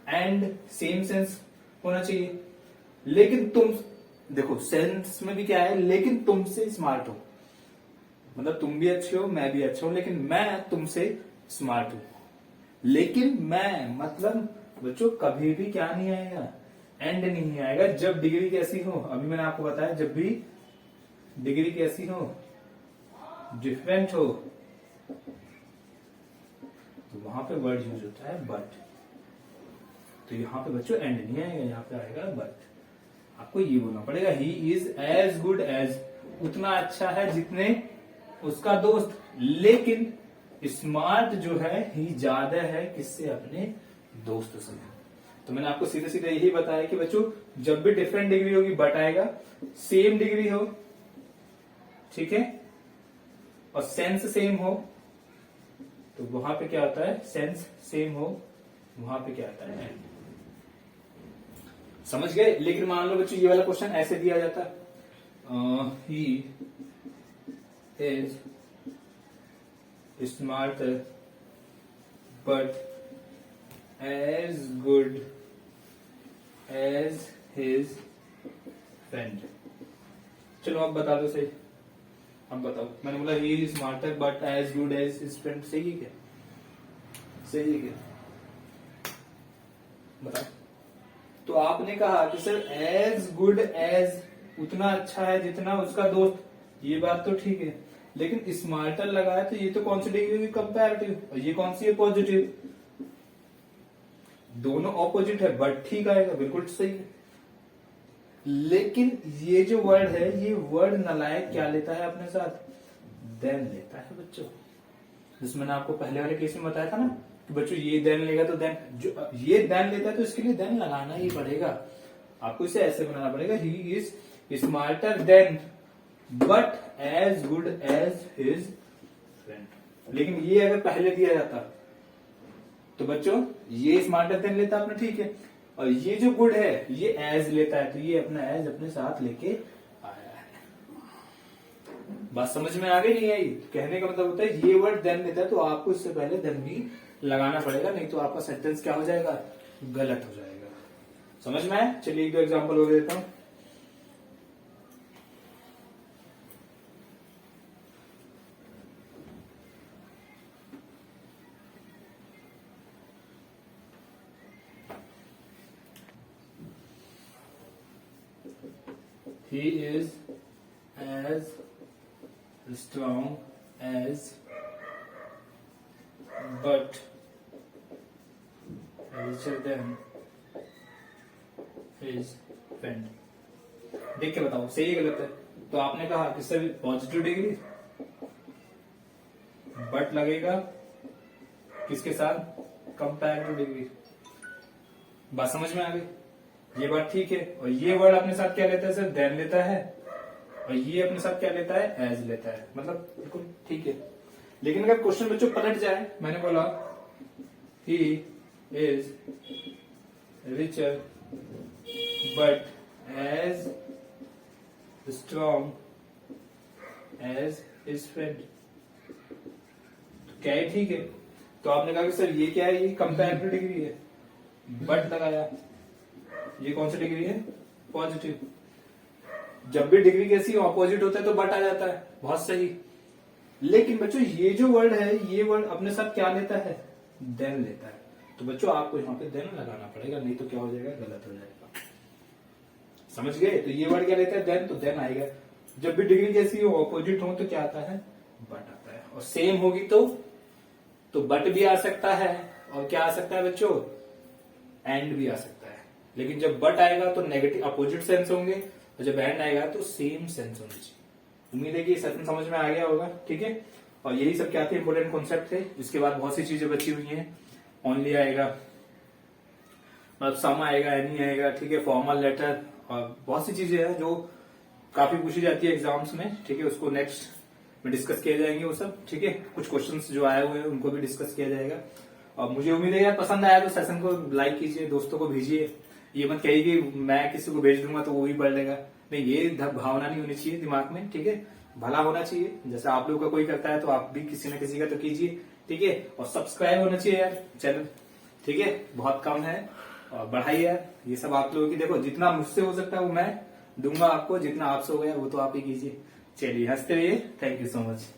एंड सेम सेंस होना चाहिए। लेकिन तुम देखो सेंस में भी क्या है, लेकिन तुमसे स्मार्ट हो, मतलब तुम भी अच्छे हो मैं भी अच्छा हूं, लेकिन मैं तुमसे स्मार्ट हूं। लेकिन मैं मतलब बच्चों कभी भी क्या नहीं आएगा, एंड नहीं आएगा जब डिग्री कैसी हो। अभी मैंने आपको बताया जब भी डिग्री कैसी हो, डिफरेंट हो, तो वहां पे वर्ड यूज होता है बट। तो यहां पे बच्चों एंड नहीं आएगा, यहां पे आएगा बट। आपको ये बोलना पड़ेगा he is as good as, उतना अच्छा है जितने उसका दोस्त, लेकिन स्मार्ट जो है ही ज्यादा है किससे, अपने दोस्त से। तो मैंने आपको सीधे सीधे यही बताया कि बच्चों जब भी डिफरेंट डिग्री होगी बट आएगा, सेम डिग्री हो, ठीक है, और सेंस सेम हो, तो वहां पे क्या होता है, सेंस सेम हो, वहां पे क्या आता है, समझ गए। लेकिन मान लो बच्चों ये वाला क्वेश्चन ऐसे दिया जाता, ही is smarter but as good as his friend। चलो अब बता दो सही, अब बताओ। मैंने बोला he is smarter but as good as his friend, सही है क्या? सही है क्या? बताओ। तो आपने कहा कि सर as good as उतना अच्छा है जितना उसका दोस्त, ये बात तो ठीक है, लेकिन स्मार्टर लगाया तो ये तो कौन सी डिग्री हुई, कंपैरेटिव, और ये कौन सी है, पॉजिटिव। दोनों ऑपोजिट है बट ठीक आएगा, बिल्कुल सही है। लेकिन ये जो वर्ड है, ये वर्ड नालायक क्या लेता है अपने साथ, देन लेता है बच्चों। जिसमें मैंने आपको पहले वाले केस में बताया था ना कि बच्चों ये देन लेगा तो देन, जो ये देन लेता है तो इसके लिए देन लगाना ही पड़ेगा। आपको इसे ऐसे बनाना पड़ेगा, he is smarter than but as good as his friend. लेकिन ये अगर पहले दिया जाता तो बच्चों ये स्मार्टर देन लेता आपने, ठीक है, और ये जो गुड है ये एज लेता है, तो ये अपना एज अपने साथ लेके आया है। बात समझ में आ गई नहीं आई? कहने का मतलब होता है ये वर्ड देन लेता है तो आपको इससे पहले देन भी लगाना पड़ेगा, नहीं तो आपका सेंटेंस क्या हो जाएगा, गलत हो जाएगा। समझ में आया? चलिए एक दो एग्जाम्पल हो देता हूं। He is as strong as but richer than is friend. देख के बताओ सही है गलत है। तो आपने कहा किससे भी पॉजिटिव डिग्री, बट लगेगा किसके साथ, कंपैरेटिव डिग्री। बात समझ में आ गई, ये बात ठीक है। और ये वर्ड अपने साथ क्या लेता है सर, देन लेता है, और ये अपने साथ क्या लेता है, एज लेता है, मतलब बिल्कुल ठीक है। लेकिन अगर क्वेश्चन बच्चों पलट जाए, मैंने बोला he is richer but as strong as his friend, तो क्या है, ठीक है। तो आपने कहा कि सर ये क्या है, ये कंपैरेटिव डिग्री है, बट लगाया, ये कौन सी डिग्री है, पॉजिटिव। जब भी डिग्री कैसी ऑपोजिट होता है तो बट आ जाता है, बहुत सही। लेकिन बच्चों ये जो वर्ड है, ये वर्ड अपने साथ क्या लेता है, देन लेता है। तो बच्चों आपको यहाँ पे देन लगाना पड़ेगा, नहीं तो क्या हो जाएगा, गलत हो जाएगा। समझ गए? तो ये वर्ड क्या लेता है, देन, तो देन आएगा। जब भी डिग्री कैसी हो, ऑपोजिट हो, तो क्या आता है, बट आता है। और सेम होगी तो बट भी आ सकता है, और क्या आ सकता है बच्चों, एंड भी आ सकता है। लेकिन जब बट आएगा तो नेगेटिव अपोजिट सेंस होंगे, और जब एंड आएगा तो सेम सेंस होनी चाहिए। उम्मीद है कि सेशन समझ में आ गया होगा, ठीक है। और यही सब क्या थे, इंपोर्टेंट कॉन्सेप्ट थे। इसके बाद बहुत सी चीजें बची हुई हैं। ओनली आएगा, मतलब सम आएगा, एनी आएगा, ठीक है, फॉर्मल लेटर, और बहुत सी चीजें हैं जो काफी पूछी जाती है एग्जाम्स में, ठीक है। उसको नेक्स्ट में डिस्कस किए जाएंगे वो सब, ठीक है। कुछ क्वेश्चंस जो आए हुए हैं उनको भी डिस्कस किया जाएगा। और मुझे उम्मीद है यार पसंद आया तो सेशन को लाइक कीजिए, दोस्तों को भेजिए। ये मत कहिए कि मैं किसी को भेज दूंगा तो वो भी पढ़ लेगा, नहीं, ये भावना नहीं होनी चाहिए दिमाग में, ठीक है। भला होना चाहिए, जैसे आप लोगों का कोई करता है तो आप भी किसी न किसी का तो कीजिए, ठीक है। और सब्सक्राइब होना चाहिए यार चैनल, ठीक है, बहुत कम है, और बढ़ाइए यार। ये सब आप लोगों की, देखो जितना मुझसे हो सकता है वो मैं दूंगा आपको, जितना आपसे हो गया वो तो आप ही कीजिए। चलिए हंसते रहिए, थैंक यू सो मच।